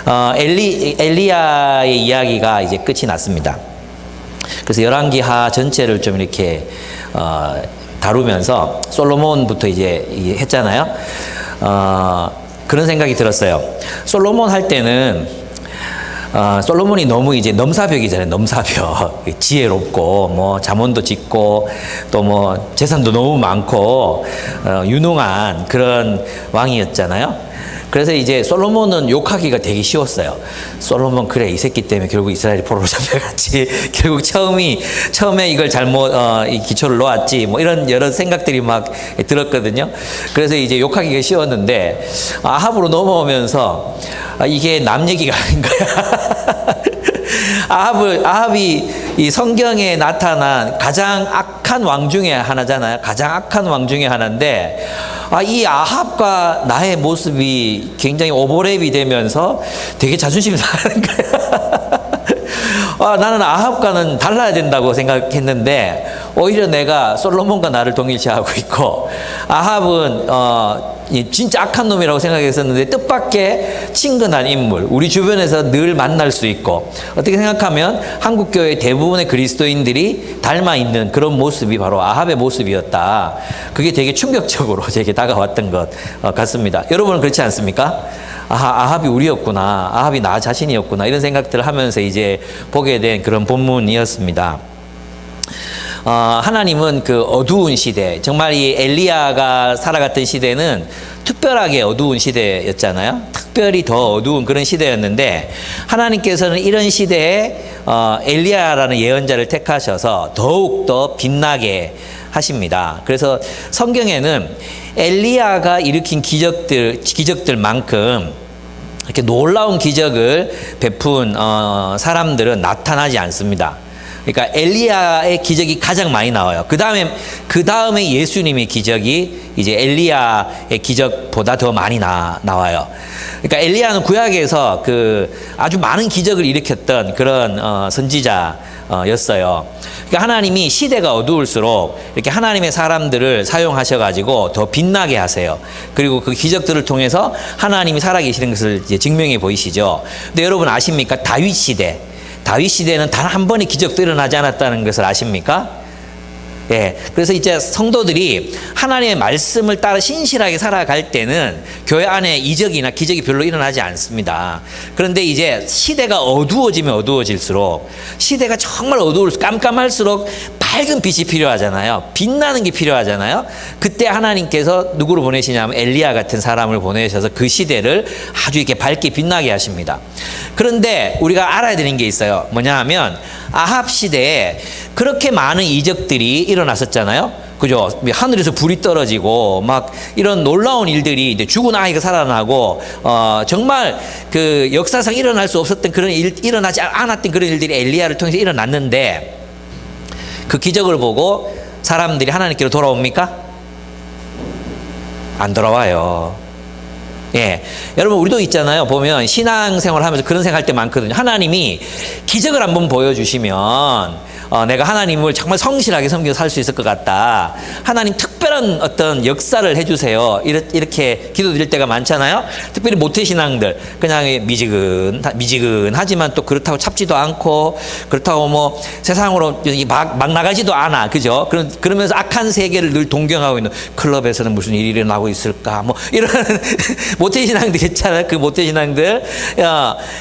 엘리야의 이야기가 이제 끝이 났습니다. 그래서 열왕기하 전체를 좀 이렇게 다루면서 솔로몬부터 이제 했잖아요. 그런 생각이 들었어요. 솔로몬 할 때는 솔로몬이 너무 이제 넘사벽이잖아요. 넘사벽. 지혜롭고 뭐 잠언도 짓고 또 뭐 재산도 너무 많고 유능한 그런 왕이었잖아요. 그래서 이제 솔로몬은 욕하기가 되게 쉬웠어요. 솔로몬 그래 이 새끼 때문에 결국 이스라엘이 포로로 잡혀갔지. 결국 처음에 이걸 잘못 이 기초를 놓았지. 뭐 이런 여러 생각들이 막 들었거든요. 그래서 이제 욕하기가 쉬웠는데 아합으로 넘어오면서 이게 남 얘기가 아닌 거야. 아합이 이 성경에 나타난 가장 악한 왕 중에 하나잖아요. 가장 악한 왕 중에 하나인데 이 아합과 나의 모습이 굉장히 오버랩이 되면서 되게 자존심이 상하는 거야. 나는 아합과는 달라야 된다고 생각했는데 오히려 내가 솔로몬과 나를 동일시하고 있고 아합은 진짜 악한 놈이라고 생각했었는데 뜻밖의 친근한 인물, 우리 주변에서 늘 만날 수 있고 어떻게 생각하면 한국교회 대부분의 그리스도인들이 닮아 있는 그런 모습이 바로 아합의 모습이었다. 그게 되게 충격적으로 제게 다가왔던 것 같습니다. 여러분은 그렇지 않습니까? 아합이 우리였구나, 아합이 나 자신이었구나, 이런 생각들을 하면서 이제 보게 된 그런 본문이었습니다. 하나님은 그 어두운 시대, 정말 이 엘리야가 살아갔던 시대는 특별하게 어두운 시대였잖아요. 특별히 더 어두운 그런 시대였는데 하나님께서는 이런 시대에 엘리야라는 예언자를 택하셔서 더욱더 빛나게 하십니다. 그래서 성경에는 엘리야가 일으킨 기적들만큼 이렇게 놀라운 기적을 베푼 사람들은 나타나지 않습니다. 그러니까 엘리야의 기적이 가장 많이 나와요. 그 다음에 예수님의 기적이 이제 엘리야의 기적보다 더 많이 나와요. 그러니까 엘리야는 구약에서 그 아주 많은 기적을 일으켰던 그런 선지자였어요. 그러니까 하나님이 시대가 어두울수록 이렇게 하나님의 사람들을 사용하셔가지고 더 빛나게 하세요. 그리고 그 기적들을 통해서 하나님이 살아계시는 것을 이제 증명해 보이시죠. 근데 여러분 아십니까? 다윗 시대는 단 한 번의 기적도 일어나지 않았다는 것을 아십니까? 예. 그래서 이제 성도들이 하나님의 말씀을 따라 신실하게 살아갈 때는 교회 안에 이적이나 기적이 별로 일어나지 않습니다. 그런데 이제 시대가 어두워지면 어두워질수록, 시대가 정말 깜깜할수록 밝은 빛이 필요하잖아요. 빛나는 게 필요하잖아요. 그때 하나님께서 누구를 보내시냐면 엘리야 같은 사람을 보내셔서 그 시대를 아주 이렇게 밝게 빛나게 하십니다. 그런데 우리가 알아야 되는 게 있어요. 뭐냐 하면 아합 시대에 그렇게 많은 이적들이 일어났었잖아요. 그죠? 하늘에서 불이 떨어지고 막 이런 놀라운 일들이, 이제 죽은 아이가 살아나고 정말 그 역사상 일어날 수 없었던 그런 일어나지 않았던 그런 일들이 엘리야를 통해서 일어났는데 그 기적을 보고 사람들이 하나님께로 돌아옵니까? 안 돌아와요. 예. 여러분, 우리도 있잖아요. 보면 신앙생활 하면서 그런 생각할 때 많거든요. 하나님이 기적을 한번 보여주시면 내가 하나님을 정말 성실하게 섬기고 살 수 있을 것 같다. 하나님 특별한 어떤 역사를 해주세요. 이렇게 기도드릴 때가 많잖아요. 특별히 모태신앙들, 그냥 미지근하지만 또 그렇다고 참지도 않고, 그렇다고 뭐 세상으로 막 나가지도 않아. 그죠? 그러면서 악한 세계를 늘 동경하고 있는, 클럽에서는 무슨 일이 일어나고 있을까? 뭐 이런 모태신앙들 있잖아요. 그 모태신앙들.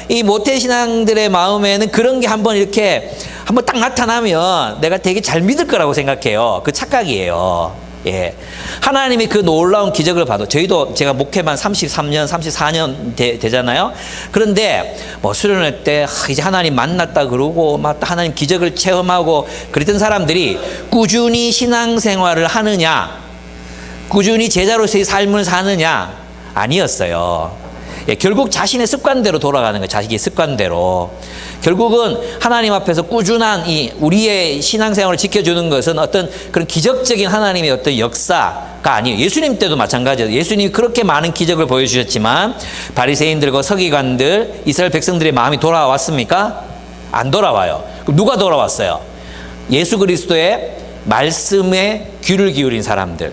이 모태신앙들의 마음에는 그런 게 한번 딱 나타나면 내가 되게 잘 믿을 거라고 생각해요. 그 착각이에요. 예. 하나님이 그 놀라운 기적을 봐도, 제가 목회만 33년, 34년 되잖아요. 그런데 뭐 수련회 때 이제 하나님 만났다 그러고 막 하나님 기적을 체험하고 그랬던 사람들이 꾸준히 신앙생활을 하느냐, 꾸준히 제자로서의 삶을 사느냐, 아니었어요. 예, 결국 자신의 습관대로 돌아가는 거예요. 자식의 습관대로. 결국은 하나님 앞에서 꾸준한 우리의 신앙생활을 지켜주는 것은 어떤 그런 기적적인 하나님의 어떤 역사가 아니에요. 예수님 때도 마찬가지예요. 예수님이 그렇게 많은 기적을 보여주셨지만 바리새인들과 서기관들, 이스라엘 백성들의 마음이 돌아왔습니까? 안 돌아와요. 그럼 누가 돌아왔어요? 예수 그리스도의 말씀에 귀를 기울인 사람들.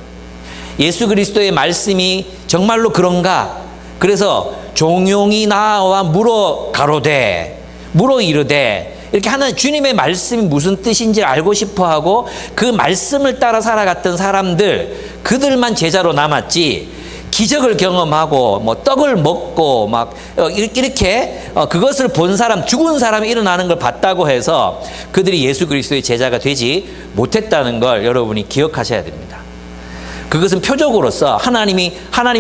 예수 그리스도의 말씀이 정말로 그런가? 그래서 종용이 나와 물어 가로되 물어 이르되 이렇게 하는 주님의 말씀이 무슨 뜻인지 알고 싶어하고 그 말씀을 따라 살아갔던 사람들, 그들만 제자로 남았지 기적을 경험하고 뭐 떡을 먹고 막 이렇게 그것을 본 사람, 죽은 사람이 일어나는 걸 봤다고 해서 그들이 예수 그리스도의 제자가 되지 못했다는 걸 여러분이 기억하셔야 됩니다. 그것은 표적으로서 하나님이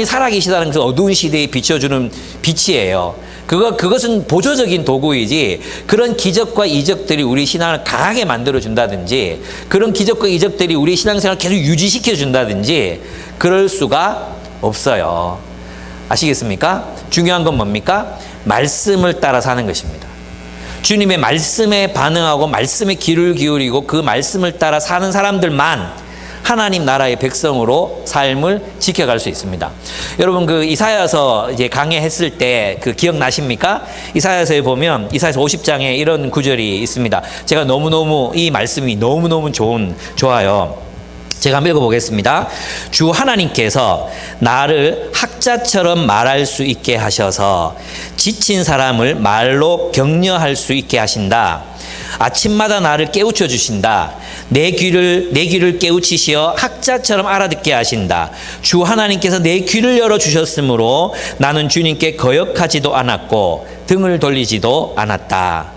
살아계시다는 그 어두운 시대에 비춰주는 빛이에요. 그것은 보조적인 도구이지, 그런 기적과 이적들이 우리 신앙을 강하게 만들어준다든지, 그런 기적과 이적들이 우리 신앙생활을 계속 유지시켜준다든지, 그럴 수가 없어요. 아시겠습니까? 중요한 건 뭡니까? 말씀을 따라 사는 것입니다. 주님의 말씀에 반응하고 말씀에 귀를 기울이고 그 말씀을 따라 사는 사람들만 하나님 나라의 백성으로 삶을 지켜갈 수 있습니다. 여러분 그 이사야서 이제 강해했을 때 그 기억나십니까? 이사야서에 보면 이사야서 50장에 이런 구절이 있습니다. 제가 너무너무 이 말씀이 너무너무 좋아요. 제가 한번 읽어보겠습니다. 주 하나님께서 나를 학자처럼 말할 수 있게 하셔서 지친 사람을 말로 격려할 수 있게 하신다. 아침마다 나를 깨우쳐 주신다. 내 귀를 깨우치시어 학자처럼 알아듣게 하신다. 주 하나님께서 내 귀를 열어 주셨으므로 나는 주님께 거역하지도 않았고 등을 돌리지도 않았다.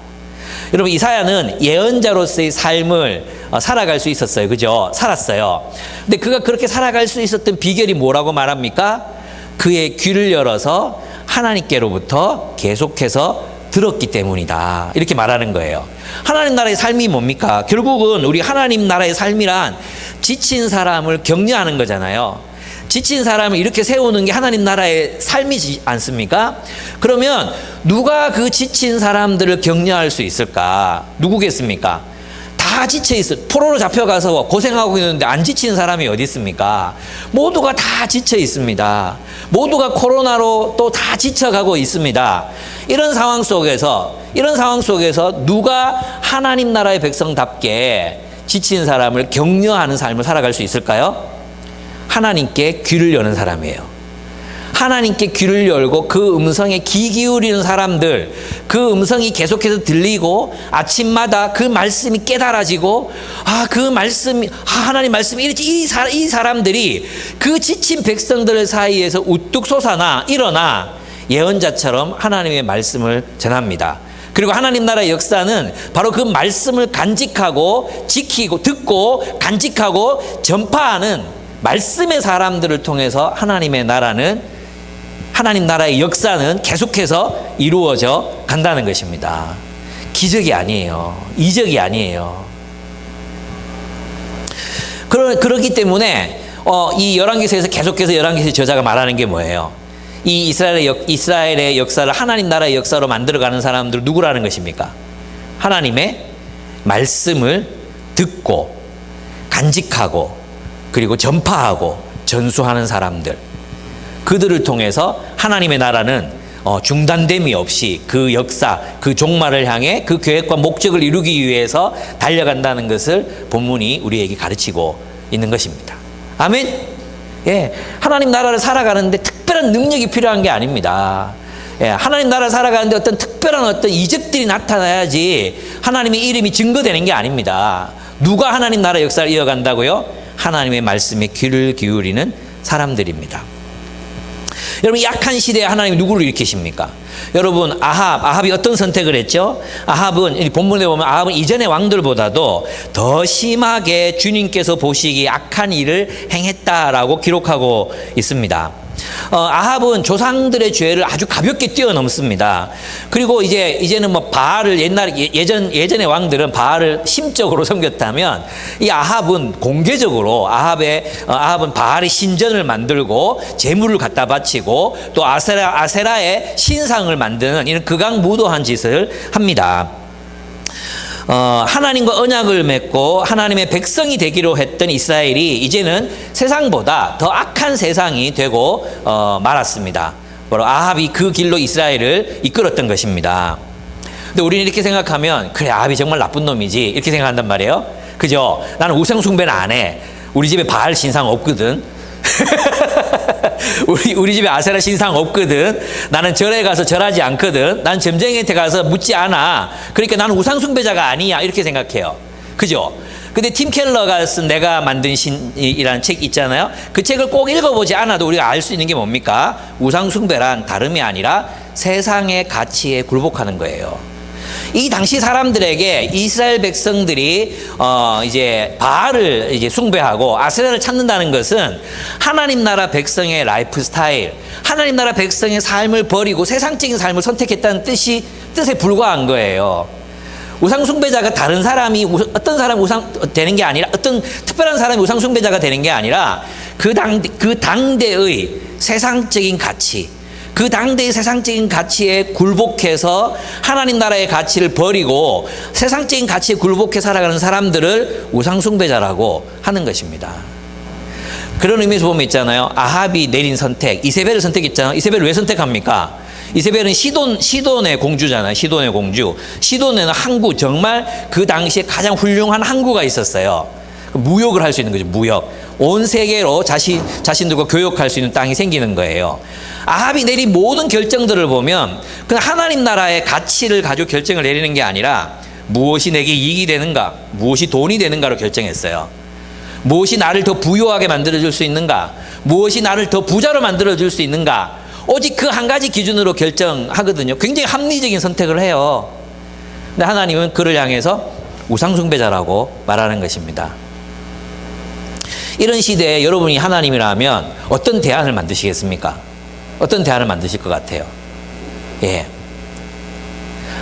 여러분 이사야는 예언자로서의 삶을 살아갈 수 있었어요. 그죠? 살았어요. 근데 그가 그렇게 살아갈 수 있었던 비결이 뭐라고 말합니까? 그의 귀를 열어서 하나님께로부터 계속해서 들었기 때문이다. 이렇게 말하는 거예요. 하나님 나라의 삶이 뭡니까? 결국은 우리 하나님 나라의 삶이란 지친 사람을 격려하는 거잖아요. 지친 사람을 이렇게 세우는 게 하나님 나라의 삶이지 않습니까? 그러면 누가 그 지친 사람들을 격려할 수 있을까? 누구겠습니까? 다 지쳐있어. 포로로 잡혀가서 고생하고 있는데 안 지친 사람이 어디 있습니까? 모두가 다 지쳐 있습니다. 모두가 코로나로 또 다 지쳐가고 있습니다. 이런 상황 속에서 누가 하나님 나라의 백성답게 지친 사람을 격려하는 삶을 살아갈 수 있을까요? 하나님께 귀를 여는 사람이에요. 하나님께 귀를 열고 그 음성에 귀 기울이는 사람들, 그 음성이 계속해서 들리고 아침마다 그 말씀이 깨달아지고 하나님 말씀이 이렇지, 이 사람들이 그 지친 백성들 사이에서 우뚝 솟아나 일어나 예언자처럼 하나님의 말씀을 전합니다. 그리고 하나님 나라의 역사는 바로 그 말씀을 간직하고 지키고 듣고 간직하고 전파하는 말씀의 사람들을 통해서 하나님 나라의 역사는 계속해서 이루어져 간다는 것입니다. 기적이 아니에요. 이적이 아니에요. 그렇기 때문에 이 열왕기서에서 계속해서 열왕기서 저자가 말하는 게 뭐예요? 이 이스라엘의 역사를 하나님 나라의 역사로 만들어가는 사람들 누구라는 것입니까? 하나님의 말씀을 듣고 간직하고 그리고 전파하고 전수하는 사람들, 그들을 통해서 하나님의 나라는 중단됨이 없이 그 역사, 그 종말을 향해 그 계획과 목적을 이루기 위해서 달려간다는 것을 본문이 우리에게 가르치고 있는 것입니다. 아멘. 예, 하나님 나라를 살아가는데 특별한 능력이 필요한 게 아닙니다. 예, 하나님 나라를 살아가는데 어떤 특별한 이적들이 나타나야지 하나님의 이름이 증거되는 게 아닙니다. 누가 하나님 나라 역사를 이어간다고요? 하나님의 말씀에 귀를 기울이는 사람들입니다. 여러분 약한 시대에 하나님이 누구를 일으키십니까? 여러분 아합이 어떤 선택을 했죠? 아합은 본문에 보면 아합은 이전의 왕들보다도 더 심하게 주님께서 보시기에 악한 일을 행했다라고 기록하고 있습니다. 아합은 조상들의 죄를 아주 가볍게 뛰어넘습니다. 그리고 이제는 뭐 바알을 예전의 왕들은 바알을 심적으로 섬겼다면 이 아합은 공개적으로 아합은 바알의 신전을 만들고 제물을 갖다 바치고 또 아세라의 신상을 만드는 이런 극악무도한 짓을 합니다. 하나님과 언약을 맺고 하나님의 백성이 되기로 했던 이스라엘이 이제는 세상보다 더 악한 세상이 되고 말았습니다. 바로 아합이 그 길로 이스라엘을 이끌었던 것입니다. 근데 우리는 이렇게 생각하면 그래 아합이 정말 나쁜 놈이지 이렇게 생각한단 말이에요. 그죠? 나는 우상 숭배는 안 해. 우리 집에 바알 신상 없거든. 우리 집에 아세라 신상 없거든. 나는 절에 가서 절하지 않거든. 난 점쟁이한테 가서 묻지 않아. 그러니까 나는 우상숭배자가 아니야. 이렇게 생각해요. 그죠? 근데 팀 켈러가 쓴 내가 만든 신이라는 책 있잖아요. 그 책을 꼭 읽어보지 않아도 우리가 알 수 있는 게 뭡니까? 우상숭배란 다름이 아니라 세상의 가치에 굴복하는 거예요. 이 당시 사람들에게 이스라엘 백성들이 이제 바알을 이제 숭배하고 아세라를 찾는다는 것은 하나님 나라 백성의 라이프 스타일, 하나님 나라 백성의 삶을 버리고 세상적인 삶을 선택했다는 뜻에 불과한 거예요. 우상숭배자가 다른 사람이 어떤 사람이 우상 되는 게 아니라 어떤 특별한 사람이 우상숭배자가 되는 게 아니라 그 당대의 세상적인 가치, 그 당대의 세상적인 가치에 굴복해서 하나님 나라의 가치를 버리고 세상적인 가치에 굴복해 살아가는 사람들을 우상숭배자라고 하는 것입니다. 그런 의미에서 보면 있잖아요. 아합이 내린 선택, 이세벨을 선택했잖아요. 이세벨을 왜 선택합니까? 이세벨은 시돈의 공주잖아요. 시돈의 공주. 시돈에는 항구, 정말 그 당시에 가장 훌륭한 항구가 있었어요. 무역을 할 수 있는 거죠. 무역. 온 세계로 자신들과 교역할 수 있는 땅이 생기는 거예요. 아합이 내린 모든 결정들을 보면 그냥 하나님 나라의 가치를 가지고 결정을 내리는 게 아니라 무엇이 내게 이익이 되는가, 무엇이 돈이 되는가로 결정했어요. 무엇이 나를 더 부유하게 만들어줄 수 있는가, 무엇이 나를 더 부자로 만들어줄 수 있는가, 오직 그 한 가지 기준으로 결정하거든요. 굉장히 합리적인 선택을 해요. 근데 하나님은 그를 향해서 우상숭배자라고 말하는 것입니다. 이런 시대에 여러분이 하나님이라면 어떤 대안을 만드시겠습니까? 어떤 대안을 만드실 것 같아요? 예.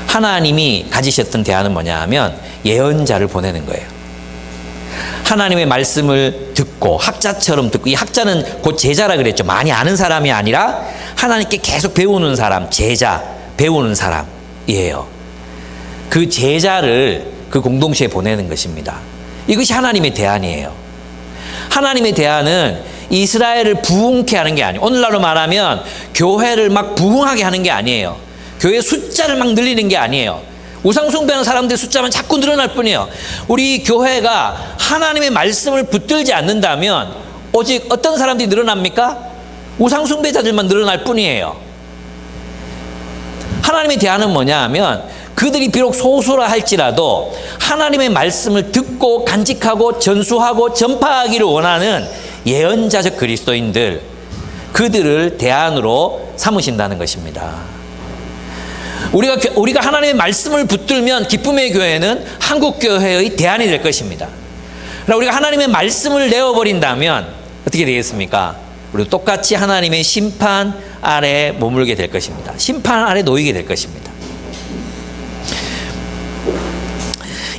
하나님이 가지셨던 대안은 뭐냐 하면 예언자를 보내는 거예요. 하나님의 말씀을 듣고 학자처럼 듣고, 이 학자는 곧 제자라 그랬죠. 많이 아는 사람이 아니라 하나님께 계속 배우는 사람, 제자, 배우는 사람이에요. 그 제자를 그 공동체에 보내는 것입니다. 이것이 하나님의 대안이에요. 하나님의 대안은 이스라엘을 부흥케 하는 게 아니에요. 오늘날로 말하면 교회를 막 부흥하게 하는 게 아니에요. 교회 숫자를 막 늘리는 게 아니에요. 우상숭배하는 사람들의 숫자만 자꾸 늘어날 뿐이에요. 우리 교회가 하나님의 말씀을 붙들지 않는다면 오직 어떤 사람들이 늘어납니까? 우상숭배자들만 늘어날 뿐이에요. 하나님의 대안은 뭐냐 하면 그들이 비록 소수라 할지라도 하나님의 말씀을 듣고 간직하고 전수하고 전파하기를 원하는 예언자적 그리스도인들, 그들을 대안으로 삼으신다는 것입니다. 우리가 하나님의 말씀을 붙들면 기쁨의 교회는 한국교회의 대안이 될 것입니다. 그러나 우리가 하나님의 말씀을 내어버린다면 어떻게 되겠습니까? 우리도 똑같이 하나님의 심판 아래 머물게 될 것입니다. 심판 아래 놓이게 될 것입니다.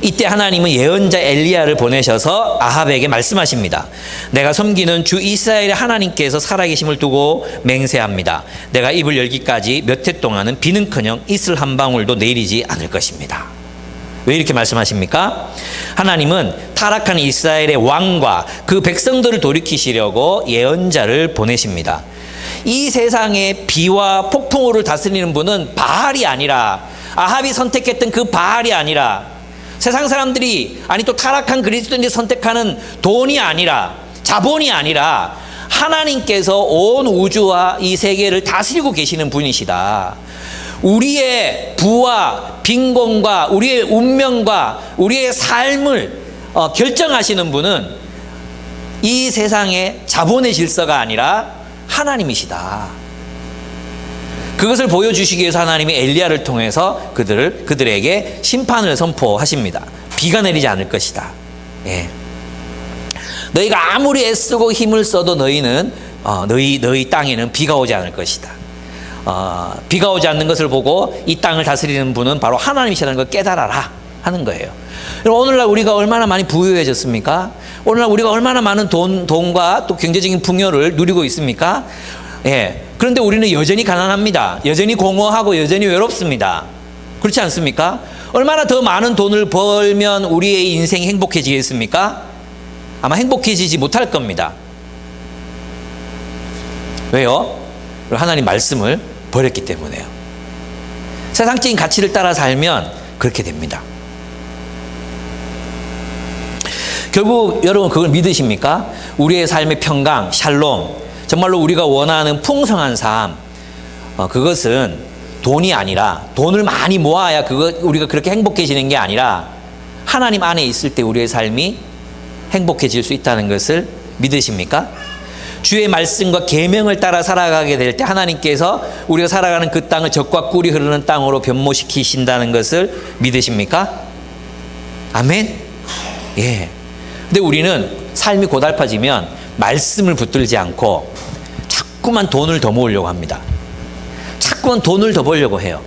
이때 하나님은 예언자 엘리야를 보내셔서 아합에게 말씀하십니다. 내가 섬기는 주 이스라엘의 하나님께서 살아계심을 두고 맹세합니다. 내가 입을 열기까지 몇 해 동안은 비는커녕 이슬 한 방울도 내리지 않을 것입니다. 왜 이렇게 말씀하십니까? 하나님은 타락한 이스라엘의 왕과 그 백성들을 돌이키시려고 예언자를 보내십니다. 이 세상의 비와 폭풍우를 다스리는 분은 바알이 아니라, 아합이 선택했던 그 바알이 아니라, 세상 사람들이, 아니 또 타락한 그리스도인들이 선택하는 돈이 아니라, 자본이 아니라 하나님께서 온 우주와 이 세계를 다스리고 계시는 분이시다. 우리의 부와 빈곤과 우리의 운명과 우리의 삶을 결정하시는 분은 이 세상의 자본의 질서가 아니라 하나님이시다. 그것을 보여주시기 위해서 하나님이 엘리야를 통해서 그들에게 심판을 선포하십니다. 비가 내리지 않을 것이다. 예. 너희가 아무리 애쓰고 힘을 써도 너희는 너희 땅에는 비가 오지 않을 것이다. 비가 오지 않는 것을 보고 이 땅을 다스리는 분은 바로 하나님이시라는 걸 깨달아라 하는 거예요. 오늘날 우리가 얼마나 많이 부유해졌습니까? 오늘날 우리가 얼마나 많은 돈과 또 경제적인 풍요를 누리고 있습니까? 예. 그런데 우리는 여전히 가난합니다. 여전히 공허하고 여전히 외롭습니다. 그렇지 않습니까? 얼마나 더 많은 돈을 벌면 우리의 인생이 행복해지겠습니까? 아마 행복해지지 못할 겁니다. 왜요? 하나님 말씀을 버렸기 때문에요. 세상적인 가치를 따라 살면 그렇게 됩니다. 결국 여러분 그걸 믿으십니까? 우리의 삶의 평강, 샬롬, 정말로 우리가 원하는 풍성한 삶, 그것은 돈이 아니라, 돈을 많이 모아야 우리가 그렇게 행복해지는 게 아니라 하나님 안에 있을 때 우리의 삶이 행복해질 수 있다는 것을 믿으십니까? 주의 말씀과 계명을 따라 살아가게 될 때 하나님께서 우리가 살아가는 그 땅을 젖과 꿀이 흐르는 땅으로 변모시키신다는 것을 믿으십니까? 아멘? 예. 근데 우리는 삶이 고달파지면 말씀을 붙들지 않고 자꾸만 돈을 더 모으려고 합니다. 자꾸만 돈을 더 벌려고 해요.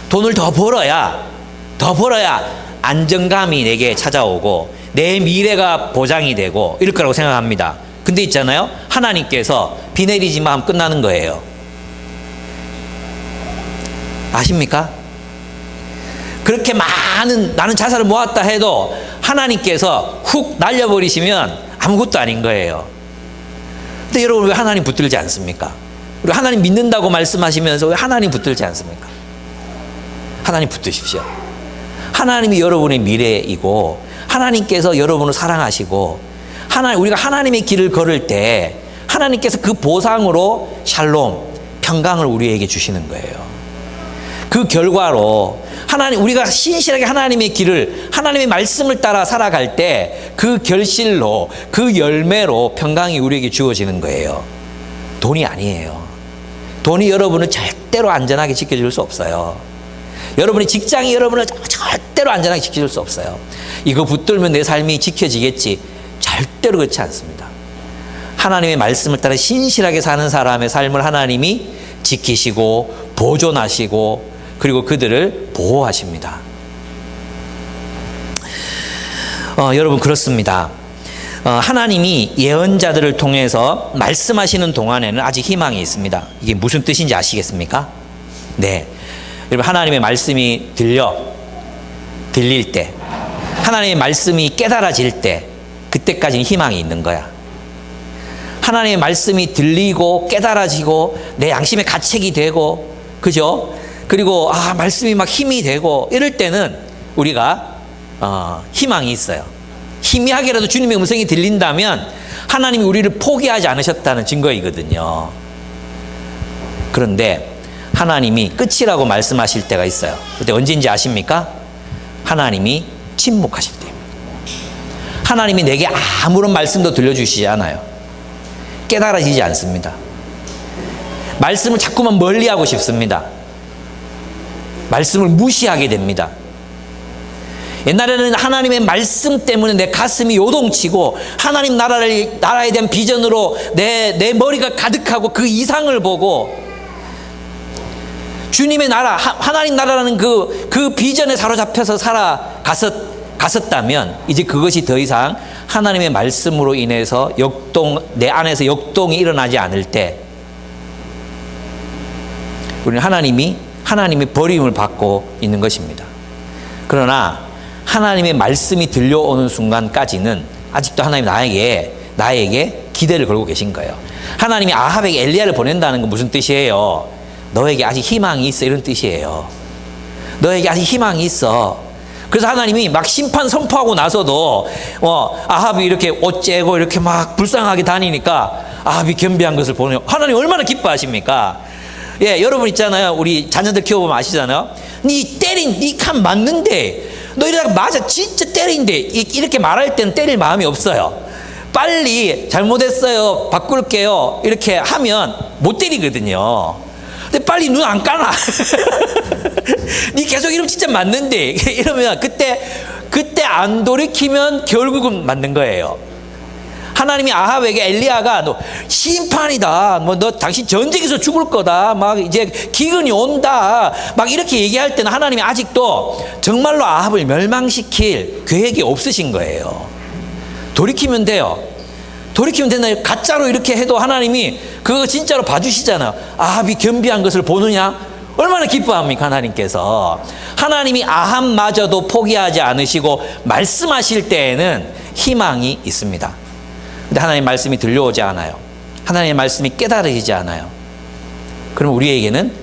돈을 더 벌어야 안정감이 내게 찾아오고 내 미래가 보장이 되고 이럴 거라고 생각합니다. 근데 있잖아요, 하나님께서 비 내리지만 하면 끝나는 거예요. 아십니까? 그렇게 많은 나는 자산을 모았다 해도 하나님께서 훅 날려버리시면 아무것도 아닌 거예요. 근데 여러분, 왜 하나님 붙들지 않습니까? 우리 하나님 믿는다고 말씀하시면서 왜 하나님 붙들지 않습니까? 하나님 붙드십시오. 하나님이 여러분의 미래이고 하나님께서 여러분을 사랑하시고 우리가 하나님의 길을 걸을 때 하나님께서 그 보상으로 샬롬, 평강을 우리에게 주시는 거예요. 그 결과로 우리가 신실하게 하나님의 길을, 하나님의 말씀을 따라 살아갈 때 그 결실로, 그 열매로 평강이 우리에게 주어지는 거예요. 돈이 아니에요. 돈이 여러분을 절대로 안전하게 지켜줄 수 없어요. 여러분의 직장이 여러분을 절대로 안전하게 지켜줄 수 없어요. 이거 붙들면 내 삶이 지켜지겠지. 절대로 그렇지 않습니다. 하나님의 말씀을 따라 신실하게 사는 사람의 삶을 하나님이 지키시고 보존하시고 그리고 그들을 보호하십니다. 여러분, 그렇습니다. 하나님이 예언자들을 통해서 말씀하시는 동안에는 아직 희망이 있습니다. 이게 무슨 뜻인지 아시겠습니까? 네. 여러분, 하나님의 말씀이 들릴 때, 하나님의 말씀이 깨달아질 때, 그때까지는 희망이 있는 거야. 하나님의 말씀이 들리고 깨달아지고 내 양심의 가책이 되고, 그죠? 그리고 말씀이 막 힘이 되고 이럴 때는 우리가 희망이 있어요. 희미하게라도 주님의 음성이 들린다면 하나님이 우리를 포기하지 않으셨다는 증거이거든요. 그런데 하나님이 끝이라고 말씀하실 때가 있어요. 그때 언제인지 아십니까? 하나님이 침묵하실 때입니다. 하나님이 내게 아무런 말씀도 들려주시지 않아요. 깨달아지지 않습니다. 말씀을 자꾸만 멀리하고 싶습니다. 말씀을 무시하게 됩니다. 옛날에는 하나님의 말씀 때문에 내 가슴이 요동치고 하나님 나라에 대한 비전으로 내 머리가 가득하고 그 이상을 보고 주님의 나라, 하나님 나라라는 그 비전에 사로잡혀서 갔었다면 이제 그것이 더 이상 하나님의 말씀으로 인해서 내 안에서 역동이 일어나지 않을 때 우리는 하나님의 버림을 받고 있는 것입니다. 그러나 하나님의 말씀이 들려오는 순간까지는 아직도 하나님 나에게 기대를 걸고 계신 거예요. 하나님이 아합에게 엘리야를 보낸다는 건 무슨 뜻이에요? 너에게 아직 희망이 있어, 이런 뜻이에요. 너에게 아직 희망이 있어. 그래서 하나님이 막 심판 선포하고 나서도 아합이 이렇게 옷 째고 이렇게 막 불쌍하게 다니니까 아합이 겸비한 것을 보는 하나님 얼마나 기뻐하십니까? 예, 여러분 있잖아요. 우리 자녀들 키워보면 아시잖아요. 네 칸 맞는데 너 이러다가 맞아 진짜 때린데 이렇게 말할 때는 때릴 마음이 없어요. 빨리 잘못했어요, 바꿀게요 이렇게 하면 못 때리거든요. 근데 빨리 눈 안 까나. 니 계속 이러면 진짜 맞는데 이러면 그때 안 돌이키면 결국은 맞는 거예요. 하나님이 아합에게 엘리야가 너 심판이다, 너 당신 전쟁에서 죽을 거다, 막 이제 기근이 온다, 막 이렇게 얘기할 때는 하나님이 아직도 정말로 아합을 멸망시킬 계획이 없으신 거예요. 돌이키면 돼요. 돌이키면 되나요? 가짜로 이렇게 해도 하나님이 그거 진짜로 봐주시잖아요. 아합이 겸비한 것을 보느냐? 얼마나 기뻐합니까? 하나님께서. 하나님이 아합마저도 포기하지 않으시고 말씀하실 때에는 희망이 있습니다. 근데 하나님의 말씀이 들려오지 않아요. 하나님의 말씀이 깨달아지지 않아요. 그럼 우리에게는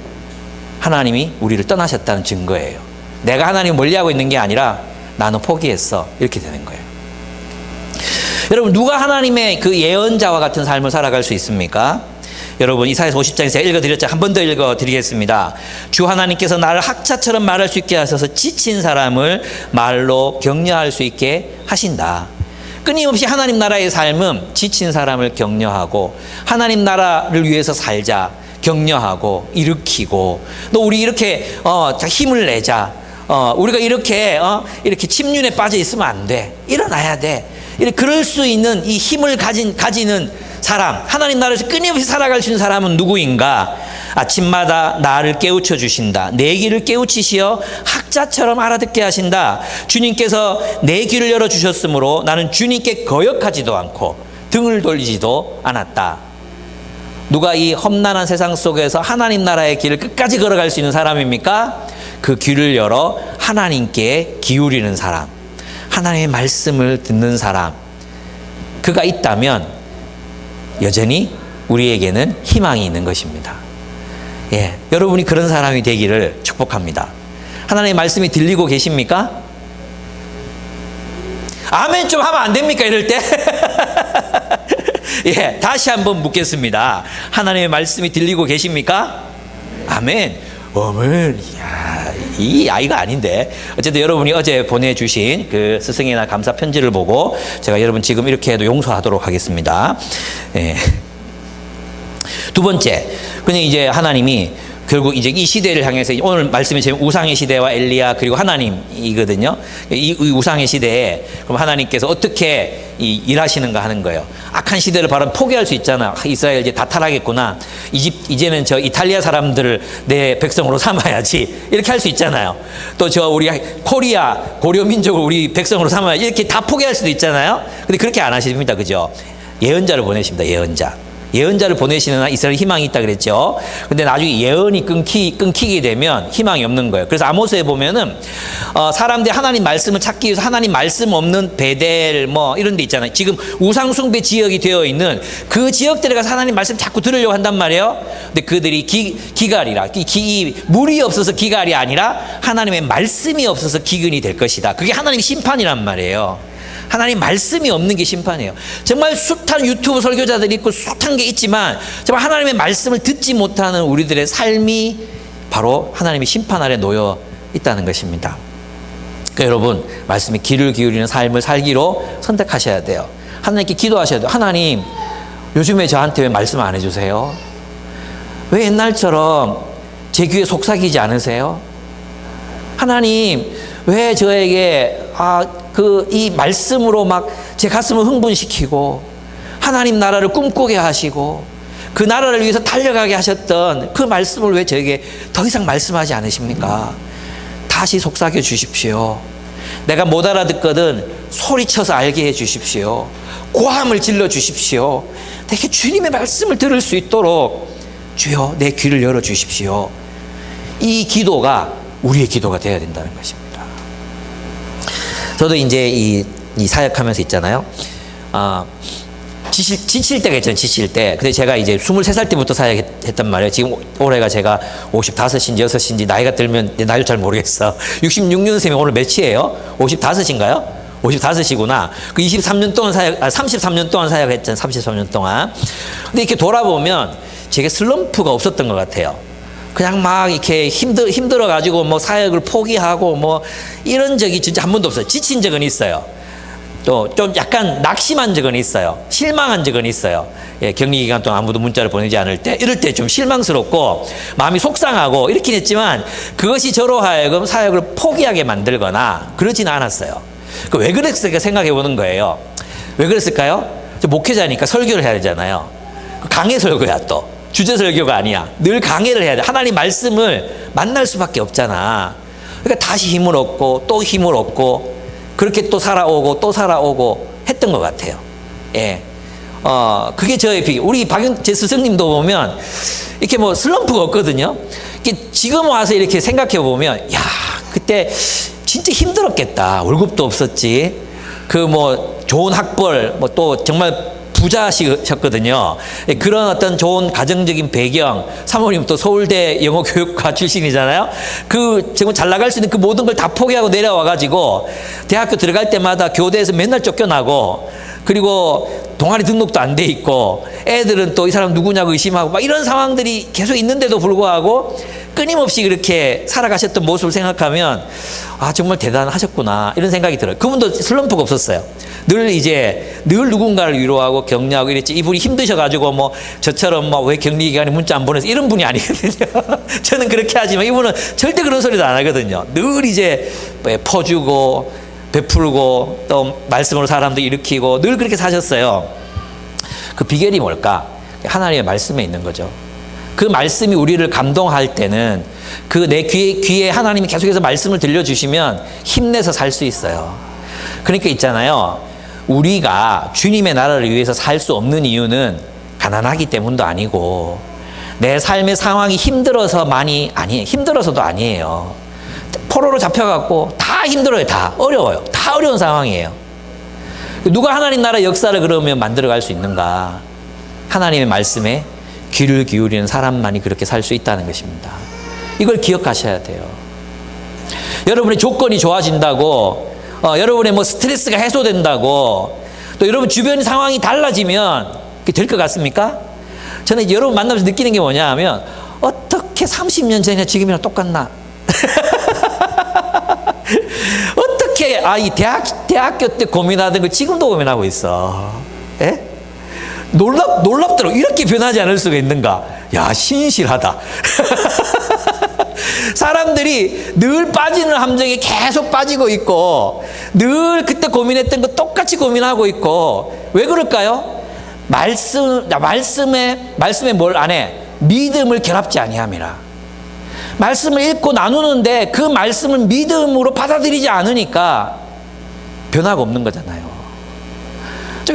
하나님이 우리를 떠나셨다는 증거예요. 내가 하나님을 멀리하고 있는 게 아니라 나는 포기했어, 이렇게 되는 거예요. 여러분, 누가 하나님의 그 예언자와 같은 삶을 살아갈 수 있습니까? 여러분, 이사야서 50장에서 제가 읽어드렸죠. 한 번 더 읽어드리겠습니다. 주 하나님께서 나를 학자처럼 말할 수 있게 하셔서 지친 사람을 말로 격려할 수 있게 하신다. 끊임없이 하나님 나라의 삶은 지친 사람을 격려하고, 하나님 나라를 위해서 살자 격려하고 일으키고, 또 우리 이렇게 힘을 내자, 우리가 이렇게 침륜에 빠져 있으면 안 돼, 일어나야 돼, 이렇게 그럴 수 있는 이 힘을 가지는 사람, 하나님 나라에서 끊임없이 살아갈 수 있는 사람은 누구인가? 아침마다 나를 깨우쳐 주신다. 내 귀를 깨우치시어 학자처럼 알아듣게 하신다. 주님께서 내 귀를 열어주셨으므로 나는 주님께 거역하지도 않고 등을 돌리지도 않았다. 누가 이 험난한 세상 속에서 하나님 나라의 길을 끝까지 걸어갈 수 있는 사람입니까? 그 귀를 열어 하나님께 기울이는 사람, 하나님의 말씀을 듣는 사람, 그가 있다면 여전히 우리에게는 희망이 있는 것입니다. 예, 여러분이 그런 사람이 되기를 축복합니다. 하나님의 말씀이 들리고 계십니까? 아멘 좀 하면 안 됩니까? 이럴 때? 예, 다시 한번 묻겠습니다. 하나님의 말씀이 들리고 계십니까? 아멘. 아멘. 이야, 이 아이가 아닌데. 어쨌든 여러분이 어제 보내주신 그 스승이나 감사 편지를 보고 제가 여러분 지금 이렇게 해도 용서하도록 하겠습니다. 예. 두 번째, 그냥 이제 하나님이 결국 이제 이 시대를 향해서, 오늘 말씀이 제목 우상의 시대와 엘리야 그리고 하나님이거든요. 이 우상의 시대에 그럼 하나님께서 어떻게 일하시는가 하는 거예요. 악한 시대를 바로 포기할 수 있잖아. 이스라엘 이제 다 타락했구나. 이제는 저 이탈리아 사람들을 내 백성으로 삼아야지. 이렇게 할 수 있잖아요. 또 저 우리 코리아 고려 민족을 우리 백성으로 삼아야지. 이렇게 다 포기할 수도 있잖아요. 근데 그렇게 안 하십니다. 그죠? 예언자를 보내십니다. 예언자를 보내시는 한 이스라엘 희망이 있다 그랬죠. 근데 나중에 예언이 끊기게 되면 희망이 없는 거예요. 그래서 아모스에 보면은 사람들이 하나님 말씀을 찾기 위해서 하나님 말씀 없는 베델 뭐 이런 데 있잖아요. 지금 우상숭배 지역이 되어 있는 그 지역들에 가서 하나님 말씀 자꾸 들으려고 한단 말이에요. 근데 그들이 기갈이라 물이 없어서 기갈이 아니라 하나님의 말씀이 없어서 기근이 될 것이다. 그게 하나님의 심판이란 말이에요. 하나님 말씀이 없는 게 심판이에요. 정말 숱한 유튜브 설교자들이 있고 숱한 게 있지만 정말 하나님의 말씀을 듣지 못하는 우리들의 삶이 바로 하나님의 심판 아래 놓여 있다는 것입니다. 그러니까 여러분, 말씀에 귀를 기울이는 삶을 살기로 선택하셔야 돼요. 하나님께 기도하셔야 돼요. 하나님, 요즘에 저한테 왜 말씀 안 해주세요? 왜 옛날처럼 제 귀에 속삭이지 않으세요? 하나님, 왜 저에게 이 말씀으로 막 제 가슴을 흥분시키고 하나님 나라를 꿈꾸게 하시고 그 나라를 위해서 달려가게 하셨던 그 말씀을 왜 저에게 더 이상 말씀하지 않으십니까? 다시 속삭여 주십시오. 내가 못 알아듣거든 소리쳐서 알게 해 주십시오. 고함을 질러 주십시오. 내게 주님의 말씀을 들을 수 있도록 주여 내 귀를 열어 주십시오. 이 기도가 우리의 기도가 되어야 된다는 것입니다. 저도 이제 이 사역하면서 있잖아요. 지칠 때가 있잖아요. 지칠 때. 근데 제가 이제 23살 때부터 사역했단 말이에요. 지금 올해가 제가 55인지 6인지 나이가 들면 나이를 잘 모르겠어. 66년생이 오늘 몇이에요? 55인가요? 55이구나. 그 23년 동안 33년 동안 사역했잖아요. 33년 동안. 근데 이렇게 돌아보면 제게 슬럼프가 없었던 것 같아요. 그냥 막 이렇게 힘들어가지고 뭐 사역을 포기하고 뭐 이런 적이 진짜 한 번도 없어요. 지친 적은 있어요. 또 좀 약간 낙심한 적은 있어요. 실망한 적은 있어요. 예, 격리 기간 동안 아무도 문자를 보내지 않을 때, 이럴 때 좀 실망스럽고 마음이 속상하고 이렇긴 했지만 그것이 저로 하여금 사역을 포기하게 만들거나 그러지는 않았어요. 왜 그랬을까 생각해 보는 거예요. 왜 그랬을까요? 목회자니까 설교를 해야 되잖아요. 강해 설교야 또. 주제 설교가 아니야. 늘 강해를 해야 돼. 하나님 말씀을 만날 수밖에 없잖아. 그러니까 다시 힘을 얻고 또 힘을 얻고 그렇게 또 살아오고 했던 것 같아요. 예. 그게 저의 비결. 우리 제 스승님도 보면 이렇게 뭐 슬럼프가 없거든요. 이렇게 지금 와서 이렇게 생각해 보면, 야, 그때 진짜 힘들었겠다. 월급도 없었지. 그 뭐 좋은 학벌, 뭐 또 정말 부자시셨거든요. 그런 어떤 좋은 가정적인 배경, 사모님 또 서울대 영어교육과 출신이잖아요. 정말 잘 나갈 수 있는 그 모든 걸 다 포기하고 내려와가지고 대학교 들어갈 때마다 교대에서 맨날 쫓겨나고 그리고 동아리 등록도 안 돼 있고 애들은 또 이 사람 누구냐고 의심하고 막 이런 상황들이 계속 있는데도 불구하고 끊임없이 그렇게 살아가셨던 모습을 생각하면 아, 정말 대단하셨구나 이런 생각이 들어요. 그분도 슬럼프가 없었어요. 늘 누군가를 위로하고 격려하고 이랬지. 이분이 힘드셔가지고 뭐 저처럼 뭐 왜 격리 기간에 문자 안 보내서 이런 분이 아니거든요. 저는 그렇게 하지만 이분은 절대 그런 소리도 안 하거든요. 늘 이제 퍼주고 베풀고 또 말씀으로 사람도 일으키고 늘 그렇게 사셨어요. 그 비결이 뭘까? 하나님의 말씀에 있는 거죠. 그 말씀이 우리를 감동할 때는 그 내 귀에 하나님이 계속해서 말씀을 들려주시면 힘내서 살 수 있어요. 그러니까 있잖아요. 우리가 주님의 나라를 위해서 살 수 없는 이유는 가난하기 때문도 아니고 내 삶의 상황이 힘들어서도 아니에요. 포로로 잡혀갖고 다 힘들어요. 다 어려워요. 다 어려운 상황이에요. 누가 하나님 나라 역사를 그러면 만들어갈 수 있는가? 하나님의 말씀에 귀를 기울이는 사람만이 그렇게 살 수 있다는 것입니다. 이걸 기억하셔야 돼요. 여러분의 조건이 좋아진다고 여러분의 뭐 스트레스가 해소된다고 또 여러분 주변 상황이 달라지면 그게 될 것 같습니까? 저는 여러분 만나면서 느끼는 게 뭐냐 하면 어떻게 30년 전이나 지금이랑 똑같나? 어떻게 이 대학교 때 고민하던 걸 지금도 고민하고 있어. 예? 놀랍더라고. 이렇게 변하지 않을 수가 있는가? 야, 신실하다. 사람들이 늘 빠지는 함정에 계속 빠지고 있고 늘 그때 고민했던 거 똑같이 고민하고 있고 왜 그럴까요? 말씀에 뭘 안 해? 믿음을 결합지 아니함이라. 말씀을 읽고 나누는데 그 말씀을 믿음으로 받아들이지 않으니까 변화가 없는 거잖아요.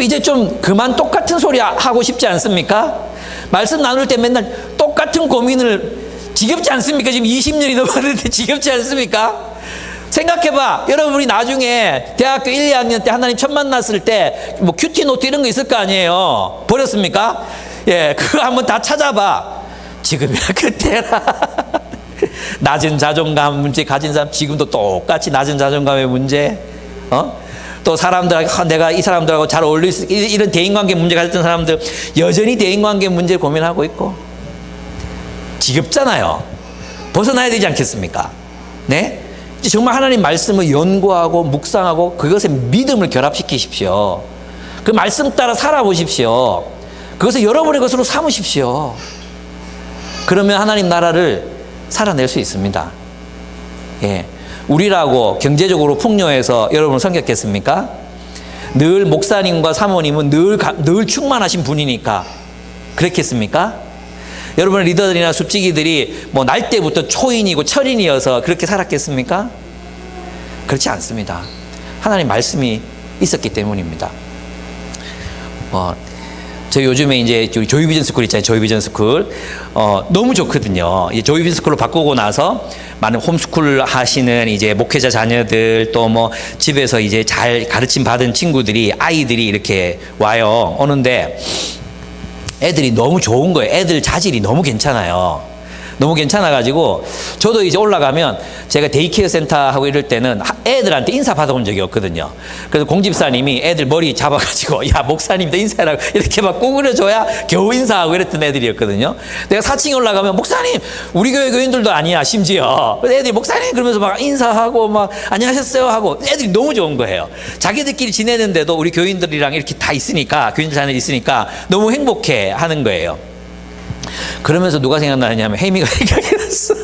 이제 좀 그만 똑같은 소리 하고 싶지 않습니까? 말씀 나눌 때 맨날 똑같은 고민을 지겹지 않습니까? 지금 20년이 넘었는데 지겹지 않습니까? 생각해봐. 여러분이 나중에 대학교 1, 2학년 때 하나님 처음 만났을 때 뭐 큐티 노트 이런 거 있을 거 아니에요. 버렸습니까? 예, 그거 한번 다 찾아봐. 지금이야 그때라. 낮은 자존감 문제 가진 사람 지금도 똑같이 낮은 자존감의 문제. 또 사람들하고 내가 이 사람들하고 잘 어울릴 수 이런 대인관계 문제 가졌던 사람들 여전히 대인관계 문제를 고민하고 있고 지겹잖아요. 벗어나야 되지 않겠습니까? 네? 정말 하나님 말씀을 연구하고 묵상하고 그것에 믿음을 결합시키십시오. 그 말씀 따라 살아보십시오. 그것을 여러분의 것으로 삼으십시오. 그러면 하나님 나라를 살아낼 수 있습니다. 예. 우리라고 경제적으로 풍요해서 여러분을 섬겼겠습니까? 늘 목사님과 사모님은 늘 충만하신 분이니까 그랬겠습니까? 여러분의 리더들이나 숲지기들이 뭐 날 때부터 초인이고 철인이어서 그렇게 살았겠습니까? 그렇지 않습니다. 하나님 말씀이 있었기 때문입니다. 저 요즘에 이제 조이 비전 스쿨 있잖아요. 조이 비전 스쿨. 너무 좋거든요. 이 조이 비전 스쿨로 바꾸고 나서 많은 홈스쿨 하시는 이제 목회자 자녀들 또 뭐 집에서 이제 잘 가르침 받은 아이들이 이렇게 와요. 오는데 애들이 너무 좋은 거예요. 애들 자질이 너무 괜찮아요. 너무 괜찮아가지고 저도 이제 올라가면 제가 데이케어 센터 하고 이럴 때는 애들한테 인사 받아본 적이 없거든요. 그래서 공집사님이 애들 머리 잡아가지고 야 목사님도 인사해라고 이렇게 막 꾸그려줘야 겨우 인사하고 이랬던 애들이었거든요. 내가 4층에 올라가면 목사님 우리 교회 교인들도 아니야 심지어. 그래서 애들이 목사님 그러면서 막 인사하고 막 안녕하셨어요 하고 애들이 너무 좋은 거예요. 자기들끼리 지내는데도 우리 교인들이랑 이렇게 다 있으니까 교인들 자녀 있으니까 너무 행복해 하는 거예요. 그러면서 누가 생각나느냐면 혜미가 생각이 났어.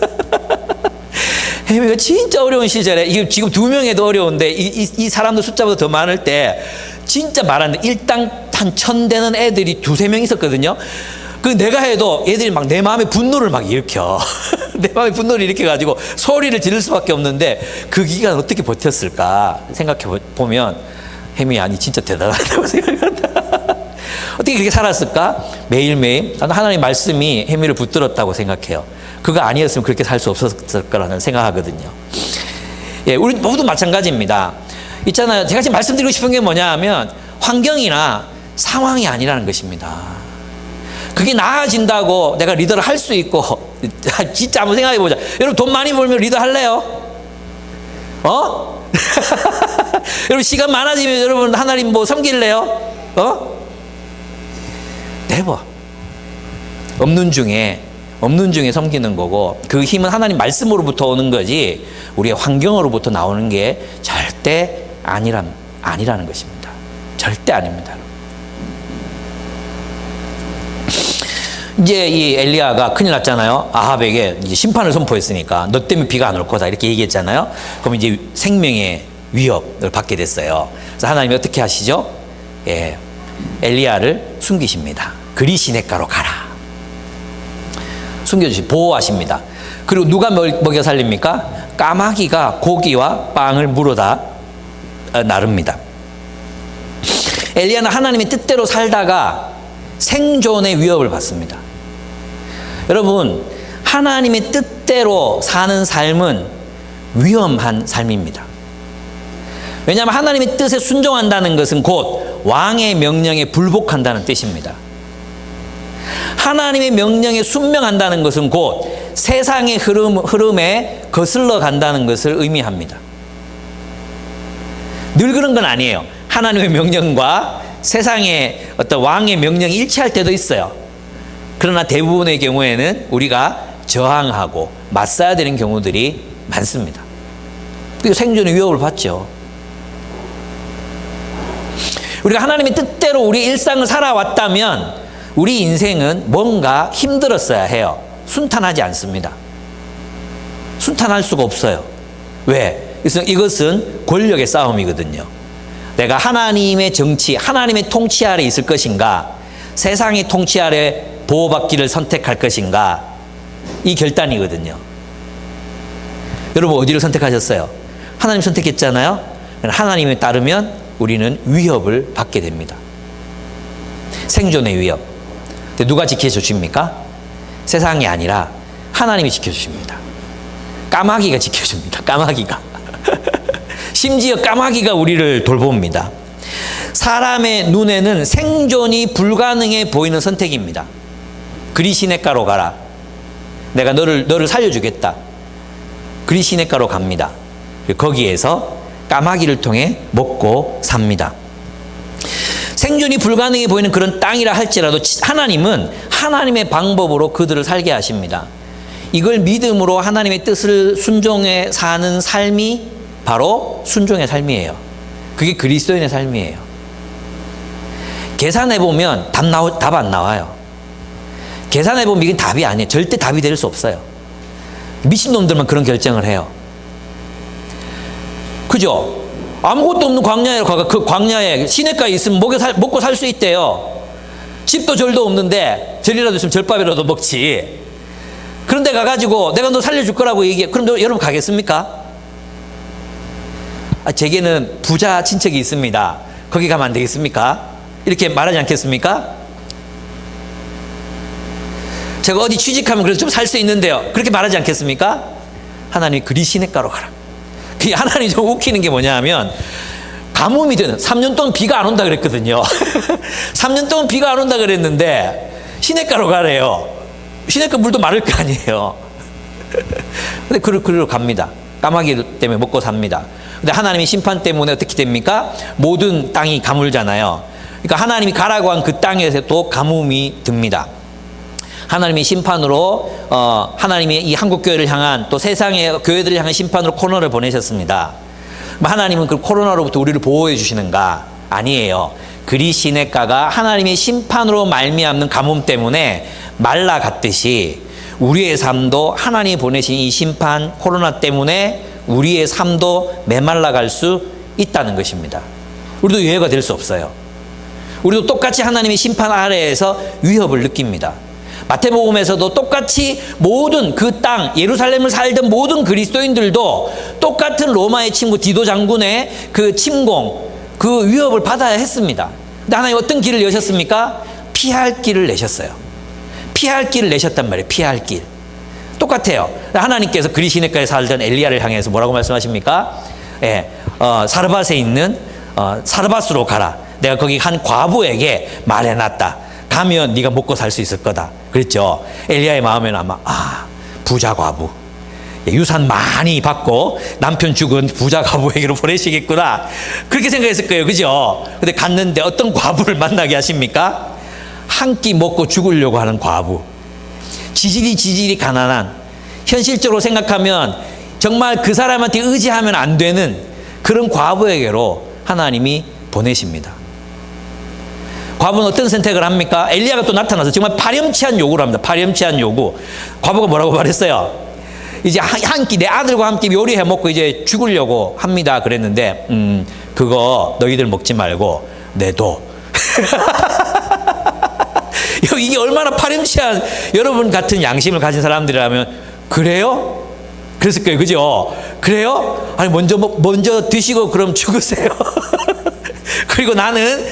혜미가 진짜 어려운 시절에 이게 지금 2명에도 어려운데 이 사람들 숫자보다 더 많을 때 진짜 말하는데 일당 한 1000 애들이 2-3명 있었거든요. 그 내가 해도 애들이 막 내 마음에 분노를 막 일으켜. 내 마음에 분노를 일으켜가지고 소리를 지를 수밖에 없는데 그 기간 어떻게 버텼을까 생각해 보면 혜미 아니 진짜 대단하다고 생각한다. 어떻게 그렇게 살았을까? 매일매일 하나님의 말씀이 혜미를 붙들었다고 생각해요. 그거 아니었으면 그렇게 살 수 없었을 거라는 생각하거든요. 예, 우리 모두 마찬가지입니다. 있잖아요. 제가 지금 말씀드리고 싶은 게 뭐냐 하면 환경이나 상황이 아니라는 것입니다. 그게 나아진다고 내가 리더를 할 수 있고 진짜 한번 생각해 보자. 여러분 돈 많이 벌면 리더 할래요? 여러분 시간 많아지면 여러분 하나님 뭐 섬길래요? 네버. 없는 중에 섬기는 거고, 그 힘은 하나님 말씀으로부터 오는 거지 우리의 환경으로부터 나오는 게 절대 아니라는 것입니다. 절대 아닙니다. 이제 이 엘리야가 큰일 났잖아요. 아합에게 이제 심판을 선포했으니까 너 때문에 비가 안 올 거다 이렇게 얘기했잖아요. 그럼 이제 생명의 위협을 받게 됐어요. 그래서 하나님이 어떻게 하시죠? 엘리야를 숨기십니다. 그리 시냇가로 가라. 보호하십니다. 그리고 누가 먹여 살립니까? 까마귀가 고기와 빵을 물어다 나릅니다. 엘리야는 하나님의 뜻대로 살다가 생존의 위협을 받습니다. 여러분, 하나님의 뜻대로 사는 삶은 위험한 삶입니다. 왜냐하면 하나님의 뜻에 순종한다는 것은 곧 왕의 명령에 불복한다는 뜻입니다. 하나님의 명령에 순명한다는 것은 곧 세상의 흐름에 거슬러 간다는 것을 의미합니다. 늘 그런 건 아니에요. 하나님의 명령과 세상의 어떤 왕의 명령이 일치할 때도 있어요. 그러나 대부분의 경우에는 우리가 저항하고 맞서야 되는 경우들이 많습니다. 그리고 생존의 위협을 받죠. 우리가 하나님의 뜻대로 우리 일상을 살아왔다면 우리 인생은 뭔가 힘들었어야 해요. 순탄하지 않습니다. 순탄할 수가 없어요. 왜? 그래서 이것은 권력의 싸움이거든요. 내가 하나님의 정치, 하나님의 통치 아래 있을 것인가, 세상의 통치 아래 보호받기를 선택할 것인가, 이 결단이거든요. 여러분 어디를 선택하셨어요? 하나님 선택했잖아요. 하나님에 따르면 우리는 위협을 받게 됩니다. 생존의 위협. 누가 지켜주십니까? 세상이 아니라 하나님이 지켜주십니다. 까마귀가 지켜줍니다. 까마귀가. 심지어 까마귀가 우리를 돌봅니다. 사람의 눈에는 생존이 불가능해 보이는 선택입니다. 그리 시냇가로 가라. 내가 너를 살려주겠다. 그리 시냇가로 갑니다. 거기에서 까마귀를 통해 먹고 삽니다. 생존이 불가능해 보이는 그런 땅이라 할지라도 하나님은 하나님의 방법으로 그들을 살게 하십니다. 이걸 믿음으로 하나님의 뜻을 순종해 사는 삶이 바로 순종의 삶이에요. 그게 그리스도인의 삶이에요. 계산해보면 답 안 나와요. 계산해보면 이게 답이 아니에요. 절대 답이 될 수 없어요. 미친놈들만 그런 결정을 해요. 그죠? 아무것도 없는 광야에 가가 그 광야에 시냇가에 있으면 먹고 살 수 있대요. 집도 절도 없는데 절이라도 있으면 절밥이라도 먹지. 그런데 가가지고 내가 너 살려줄 거라고 얘기해. 그럼 여러분 가겠습니까? 제게는 부자 친척이 있습니다. 거기 가면 안 되겠습니까? 이렇게 말하지 않겠습니까? 제가 어디 취직하면 그래서 좀 살 수 있는데요. 그렇게 말하지 않겠습니까? 하나님이 그리 시냇가로 가라. 하나님이 좀 웃기는 게 뭐냐 하면 가뭄이 되는 3년 동안 비가 안 온다 그랬거든요. 3년 동안 비가 안 온다 그랬는데 시냇가로 가래요. 시냇가 물도 마를 거 아니에요. 근데 그리로 갑니다. 까마귀 때문에 먹고 삽니다. 근데 하나님의 심판 때문에 어떻게 됩니까? 모든 땅이 가물잖아요. 그러니까 하나님이 가라고 한 그 땅에서 또 가뭄이 듭니다. 하나님의 심판으로 하나님의 이 한국교회를 향한 또 세상의 교회들을 향한 심판으로 코로나를 보내셨습니다. 하나님은 그 코로나로부터 우리를 보호해 주시는가? 아니에요. 그리 시냇가가 하나님의 심판으로 말미암는 가뭄 때문에 말라갔듯이 우리의 삶도 하나님이 보내신 이 심판 코로나 때문에 우리의 삶도 메말라갈 수 있다는 것입니다. 우리도 예외가 될 수 없어요. 우리도 똑같이 하나님의 심판 아래에서 위협을 느낍니다. 마태복음에서도 똑같이 모든 그 땅 예루살렘을 살던 모든 그리스도인들도 똑같은 로마의 친구 디도 장군의 그 침공 그 위협을 받아야 했습니다. 근데 하나님 어떤 길을 여셨습니까? 피할 길을 내셨어요. 피할 길을 내셨단 말이에요. 피할 길. 똑같아요. 하나님께서 그리 시냇가에 살던 엘리야를 향해서 뭐라고 말씀하십니까? 사르밧에 있는 사르밧으로 가라. 내가 거기 한 과부에게 말해놨다. 가면 네가 먹고 살 수 있을 거다. 그랬죠. 엘리야의 마음에는 아마 부자 과부. 유산 많이 받고 남편 죽은 부자 과부에게로 보내시겠구나. 그렇게 생각했을 거예요. 그죠? 근데 갔는데 어떤 과부를 만나게 하십니까? 한 끼 먹고 죽으려고 하는 과부. 지질이 가난한, 현실적으로 생각하면 정말 그 사람한테 의지하면 안 되는 그런 과부에게로 하나님이 보내십니다. 과부는 어떤 선택을 합니까? 엘리야가 또 나타나서 정말 파렴치한 요구를 합니다. 파렴치한 요구. 과부가 뭐라고 말했어요? 이제 한 끼 내 아들과 함께 요리해 먹고 이제 죽으려고 합니다. 그랬는데 그거 너희들 먹지 말고 내도. 이게 얼마나 파렴치한, 여러분 같은 양심을 가진 사람들이라면 그래요? 그랬을 거예요. 그죠? 그래요? 아니 먼저 드시고 그럼 죽으세요. 그리고 나는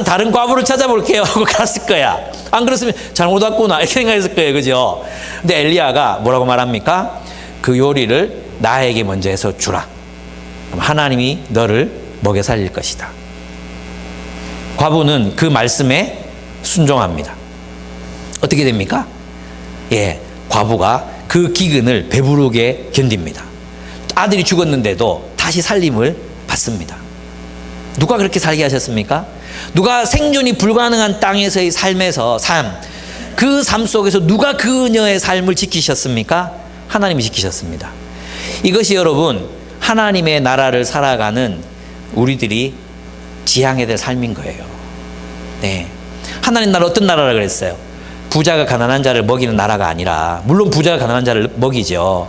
다른 과부를 찾아볼게요 하고 갔을 거야. 안 그랬으면 잘못 왔구나 이렇게 생각했을 거예요. 그죠? 근데 엘리야가 뭐라고 말합니까? 그 요리를 나에게 먼저 해서 주라. 그럼 하나님이 너를 먹여 살릴 것이다. 과부는 그 말씀에 순종합니다. 어떻게 됩니까? 예, 과부가 그 기근을 배부르게 견딥니다. 아들이 죽었는데도 다시 살림을 받습니다. 누가 그렇게 살게 하셨습니까? 누가 생존이 불가능한 땅에서의 삶에서 그 삶 속에서 누가 그녀의 삶을 지키셨습니까? 하나님이 지키셨습니다. 이것이 여러분 하나님의 나라를 살아가는 우리들이 지향해야 될 삶인 거예요. 네, 하나님 나라 어떤 나라라 그랬어요? 부자가 가난한 자를 먹이는 나라가 아니라, 물론 부자가 가난한 자를 먹이죠.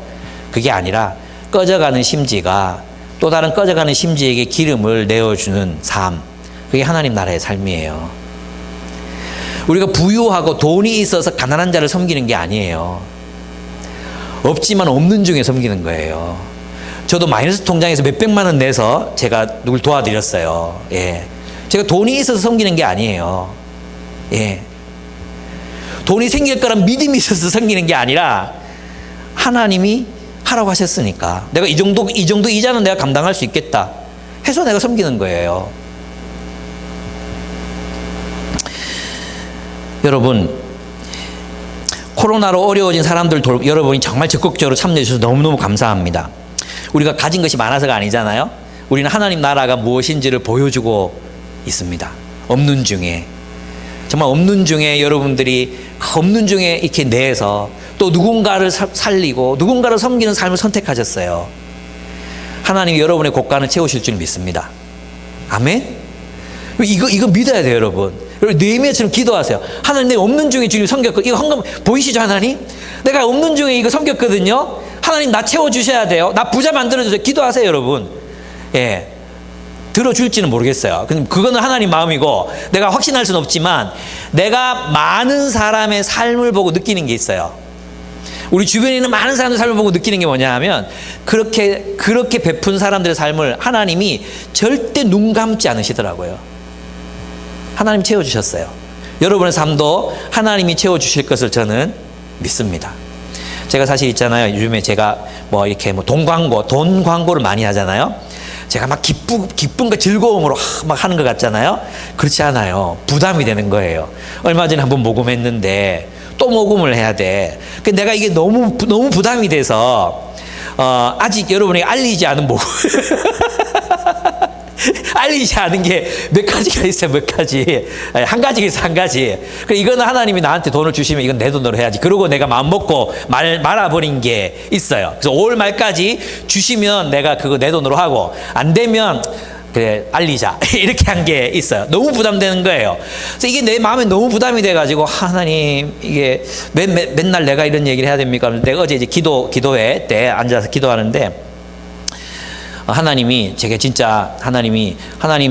그게 아니라 꺼져가는 심지가 또 다른 꺼져가는 심지에게 기름을 내어주는 삶, 그게 하나님 나라의 삶이에요. 우리가 부유하고 돈이 있어서 가난한 자를 섬기는 게 아니에요. 없지만 없는 중에 섬기는 거예요. 저도 마이너스 통장에서 몇백만 원 내서 제가 누굴 도와드렸어요. 예, 제가 돈이 있어서 섬기는 게 아니에요. 예, 돈이 생길 거란 믿음이 있어서 섬기는 게 아니라 하나님이 하라고 하셨으니까 내가 이 정도 이자는 내가 감당할 수 있겠다 해서 내가 섬기는 거예요. 여러분, 코로나로 어려워진 사람들 여러분이 정말 적극적으로 참여해 주셔서 너무너무 감사합니다. 우리가 가진 것이 많아서가 아니잖아요. 우리는 하나님 나라가 무엇인지를 보여주고 있습니다. 없는 중에, 정말 없는 중에 여러분들이 없는 중에 이렇게 내서 또 누군가를 살리고 누군가를 섬기는 삶을 선택하셨어요. 하나님이 여러분의 곳간을 채우실 줄 믿습니다. 아멘? 이거 믿어야 돼요, 여러분. 여러분 느헤미야처럼 기도하세요. 하나님, 내가 없는 중에 주님 섬겼거든요. 이거 황금 보이시죠, 하나님? 내가 없는 중에 이거 섬겼거든요. 하나님 나 채워주셔야 돼요. 나 부자 만들어주세요. 기도하세요, 여러분. 예, 들어줄지는 모르겠어요. 그거는 하나님 마음이고 내가 확신할 수는 없지만 내가 많은 사람의 삶을 보고 느끼는 게 있어요. 우리 주변에 있는 많은 사람들의 삶을 보고 느끼는 게 뭐냐 하면 그렇게 베푼 사람들의 삶을 하나님이 절대 눈 감지 않으시더라고요. 하나님 채워주셨어요. 여러분의 삶도 하나님이 채워주실 것을 저는 믿습니다. 제가 사실 있잖아요. 요즘에 제가 이렇게 돈 광고를 많이 하잖아요. 제가 막 기쁨과 즐거움으로 막 하는 것 같잖아요. 그렇지 않아요. 부담이 되는 거예요. 얼마 전에 한번 모금했는데 또 모금을 해야 돼. 내가 이게 너무 부담이 돼서 아직 여러분에게 알리지 않은 모금 알리지 않은 게 몇 가지가 있어요. 몇 가지. 한 가지가 있어, 한 가지. 이거는 하나님이 나한테 돈을 주시면 이건 내 돈으로 해야지. 그러고 내가 마음 먹고 말아버린 게 있어요. 그래서 5월 말까지 주시면 내가 그거 내 돈으로 하고, 안 되면 그래 알리자 이렇게 한 게 있어요. 너무 부담되는 거예요. 그래서 이게 내 마음에 너무 부담이 돼가지고, 하나님 이게 맨날 내가 이런 얘기를 해야 됩니까? 내가 어제 이제 기도회 때 앉아서 기도하는데, 하나님이 제가 진짜 하나님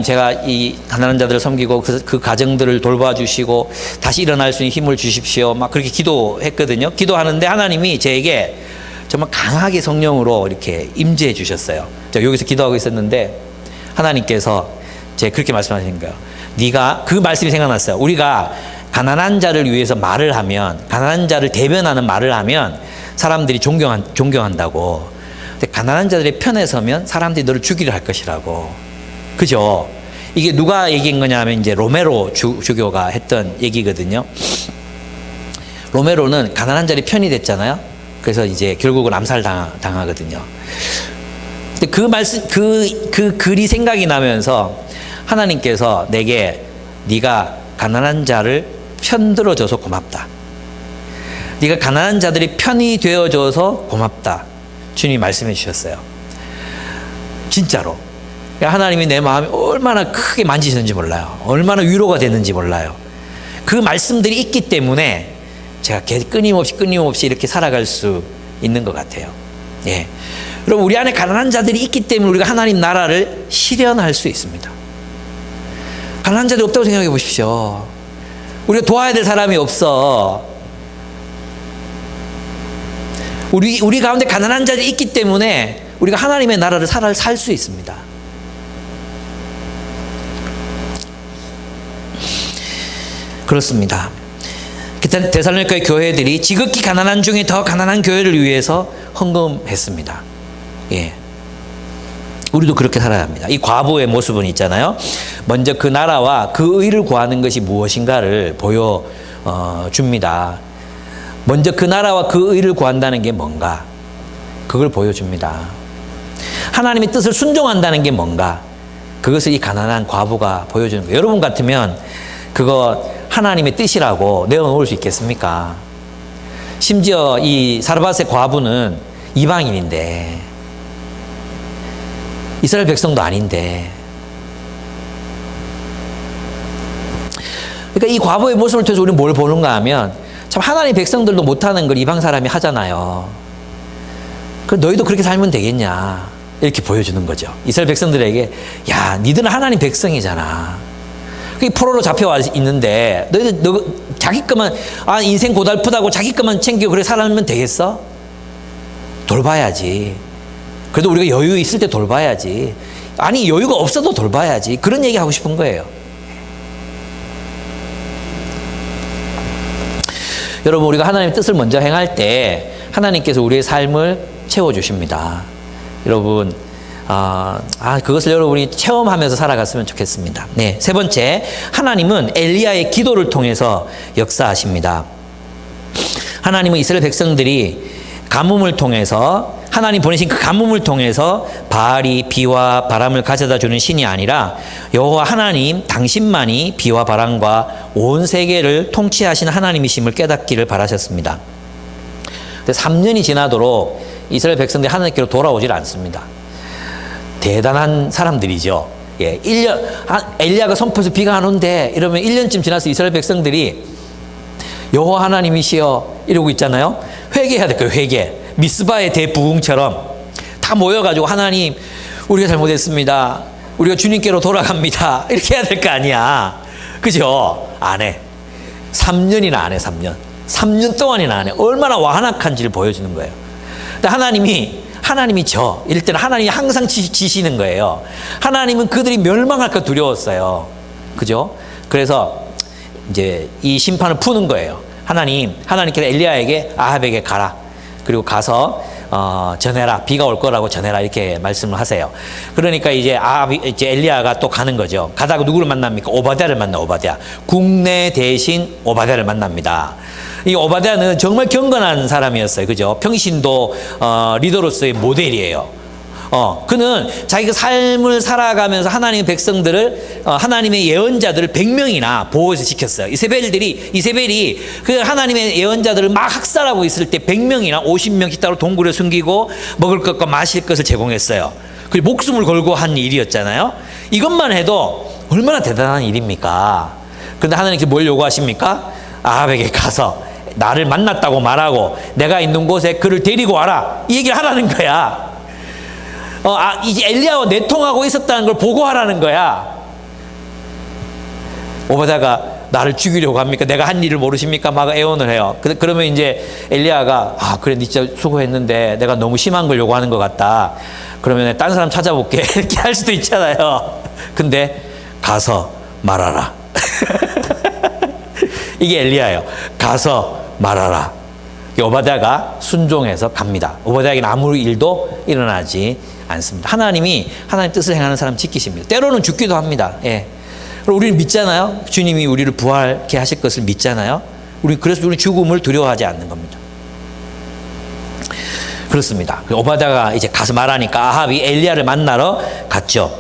제가 이 가난한 자들을 섬기고 그 가정들을 돌봐주시고 다시 일어날 수 있는 힘을 주십시오. 막 그렇게 기도했거든요. 기도하는데 하나님이 제게 정말 강하게 성령으로 이렇게 임재해 주셨어요. 제가 여기서 기도하고 있었는데 하나님께서 제가 그렇게 말씀하시는 거예요. 네가, 그 말씀이 생각났어요. 우리가 가난한 자를 위해서 말을 하면, 가난한 자를 대변하는 말을 하면 사람들이 존경한다고. 근데 가난한 자들의 편에 서면 사람들이 너를 죽이려 할 것이라고. 그죠? 이게 누가 얘기한 거냐 하면 이제 로메로 주교가 했던 얘기거든요. 로메로는 가난한 자들의 편이 됐잖아요. 그래서 이제 결국은 당하거든요. 근데 그 말씀, 그 글이 생각이 나면서 하나님께서 내게 네가 가난한 자를 편들어줘서 고맙다. 네가 가난한 자들이 편이 되어줘서 고맙다. 주님이 말씀해 주셨어요. 진짜로. 하나님이 내 마음이 얼마나 크게 만지셨는지 몰라요. 얼마나 위로가 됐는지 몰라요. 그 말씀들이 있기 때문에 제가 끊임없이 이렇게 살아갈 수 있는 것 같아요. 예. 여러분, 우리 안에 가난한 자들이 있기 때문에 우리가 하나님 나라를 실현할 수 있습니다. 가난한 자들이 없다고 생각해 보십시오. 우리가 도와야 될 사람이 없어. 우리 가운데 가난한 자들이 있기 때문에 우리가 하나님의 나라를 살 수 있습니다. 그렇습니다. 데살로니가 교회들이 지극히 가난한 중에 더 가난한 교회를 위해서 헌금했습니다. 예. 우리도 그렇게 살아야 합니다. 이 과부의 모습은 있잖아요. 먼저 그 나라와 그 의를 구하는 것이 무엇인가를 보여줍니다. 먼저 그 나라와 그 의를 구한다는 게 뭔가, 그걸 보여줍니다. 하나님의 뜻을 순종한다는 게 뭔가, 그것을 이 가난한 과부가 보여주는 거예요. 여러분 같으면 그거 하나님의 뜻이라고 내어놓을 수 있겠습니까? 심지어 이 사르밧의 과부는 이방인인데, 이스라엘 백성도 아닌데, 그러니까 이 과부의 모습을 통해서 우리는 뭘 보는가 하면, 참 하나님 백성들도 못하는 걸 이방 사람이 하잖아요. 그럼 너희도 그렇게 살면 되겠냐, 이렇게 보여주는 거죠. 이스라엘 백성들에게, 야, 니들은 하나님 백성이잖아. 그게 포로로 잡혀와 있는데 너 자기 것만, 인생 고달프다고 자기 것만 챙기고 그래 살면 되겠어? 돌봐야지. 그래도 우리가 여유 있을 때 돌봐야지. 아니, 여유가 없어도 돌봐야지. 그런 얘기 하고 싶은 거예요. 여러분, 우리가 하나님의 뜻을 먼저 행할 때 하나님께서 우리의 삶을 채워주십니다. 여러분, 그것을 여러분이 체험하면서 살아갔으면 좋겠습니다. 네, 세 번째, 하나님은 엘리야의 기도를 통해서 역사하십니다. 하나님은 이스라엘 백성들이 가뭄을 통해서, 하나님 보내신 그 가뭄을 통해서 바알이 비와 바람을 가져다 주는 신이 아니라 여호와 하나님 당신만이 비와 바람과 온 세계를 통치하시는 하나님이심을 깨닫기를 바라셨습니다. 근데 3년이 지나도록 이스라엘 백성들이 하나님께로 돌아오질 않습니다. 대단한 사람들이죠. 예, 1년, 엘리야가 선포해서 비가 안 온대 이러면 1년쯤 지나서 이스라엘 백성들이 여호와 하나님이시여 이러고 있잖아요. 회개해야 될 거예요. 회개. 미스바의 대부흥처럼 다 모여가지고, 하나님, 우리가 잘못했습니다. 우리가 주님께로 돌아갑니다. 이렇게 해야 될 거 아니야. 그죠? 안 해. 3년이나 안 해. 3년 동안이나 안 해. 얼마나 완악한지를 보여주는 거예요. 근데 하나님이 이럴 때는 하나님이 항상 지시는 거예요. 하나님은 그들이 멸망할까 두려웠어요. 그죠? 그래서 이제 이 심판을 푸는 거예요. 하나님께서 엘리야에게 아합에게 가라. 그리고 가서 전해라. 비가 올 거라고 전해라. 이렇게 말씀을 하세요. 그러니까 이제 엘리야가 또 가는 거죠. 가다가 누구를 만납니까? 오바댜를 만나. 오바댜. 국내 대신 오바댜를 만납니다. 이 오바댜는 정말 경건한 사람이었어요. 그죠? 평신도 리더로서의 모델이에요. 그는 자기가 삶을 살아가면서 하나님의 백성들을, 하나님의 예언자들을 100명이나 보호해서 지켰어요. 이세벨이 그 하나님의 예언자들을 막 학살하고 있을 때 100명이나 50명씩 따로 동굴에 숨기고 먹을 것과 마실 것을 제공했어요. 그리고 목숨을 걸고 한 일이었잖아요. 이것만 해도 얼마나 대단한 일입니까? 그런데 하나님께 뭘 요구하십니까? 아합에게 가서 나를 만났다고 말하고 내가 있는 곳에 그를 데리고 와라. 이 얘기를 하라는 거야. 이제 엘리야와 내통하고 있었다는 걸 보고하라는 거야. 오바댜가 나를 죽이려고 합니까? 내가 한 일을 모르십니까? 막 애원을 해요. 그러면 이제 엘리야가, 그래, 니 진짜 수고했는데 내가 너무 심한 걸 요구하는 것 같다. 그러면 딴 사람 찾아볼게. 이렇게 할 수도 있잖아요. 근데 가서 말하라. 이게 엘리야예요. 가서 말하라. 오바댜가 순종해서 갑니다. 오바댜에게는 아무 일도 일어나지 않습니다. 하나님 뜻을 행하는 사람 지키십니다. 때로는 죽기도 합니다. 예. 우리는 믿잖아요. 주님이 우리를 부활케 하실 것을 믿잖아요. 그래서 우리 죽음을 두려워하지 않는 겁니다. 그렇습니다. 오바댜가 이제 가서 말하니까 아합이 엘리야를 만나러 갔죠.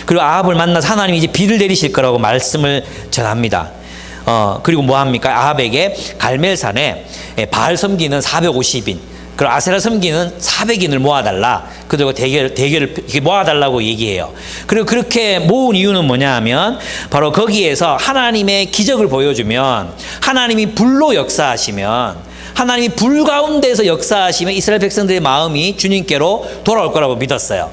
그리고 아합을 만나서 하나님이 이제 비를 내리실 거라고 말씀을 전합니다. 그리고 뭐 합니까? 아합에게 갈멜산에 바알 섬기는 450인, 그리고 아세라 섬기는 400인을 모아달라. 그리고 대결을 모아달라고 얘기해요. 그리고 그렇게 모은 이유는 뭐냐 하면 바로 거기에서 하나님의 기적을 보여주면, 하나님이 불로 역사하시면, 하나님이 불 가운데서 역사하시면 이스라엘 백성들의 마음이 주님께로 돌아올 거라고 믿었어요.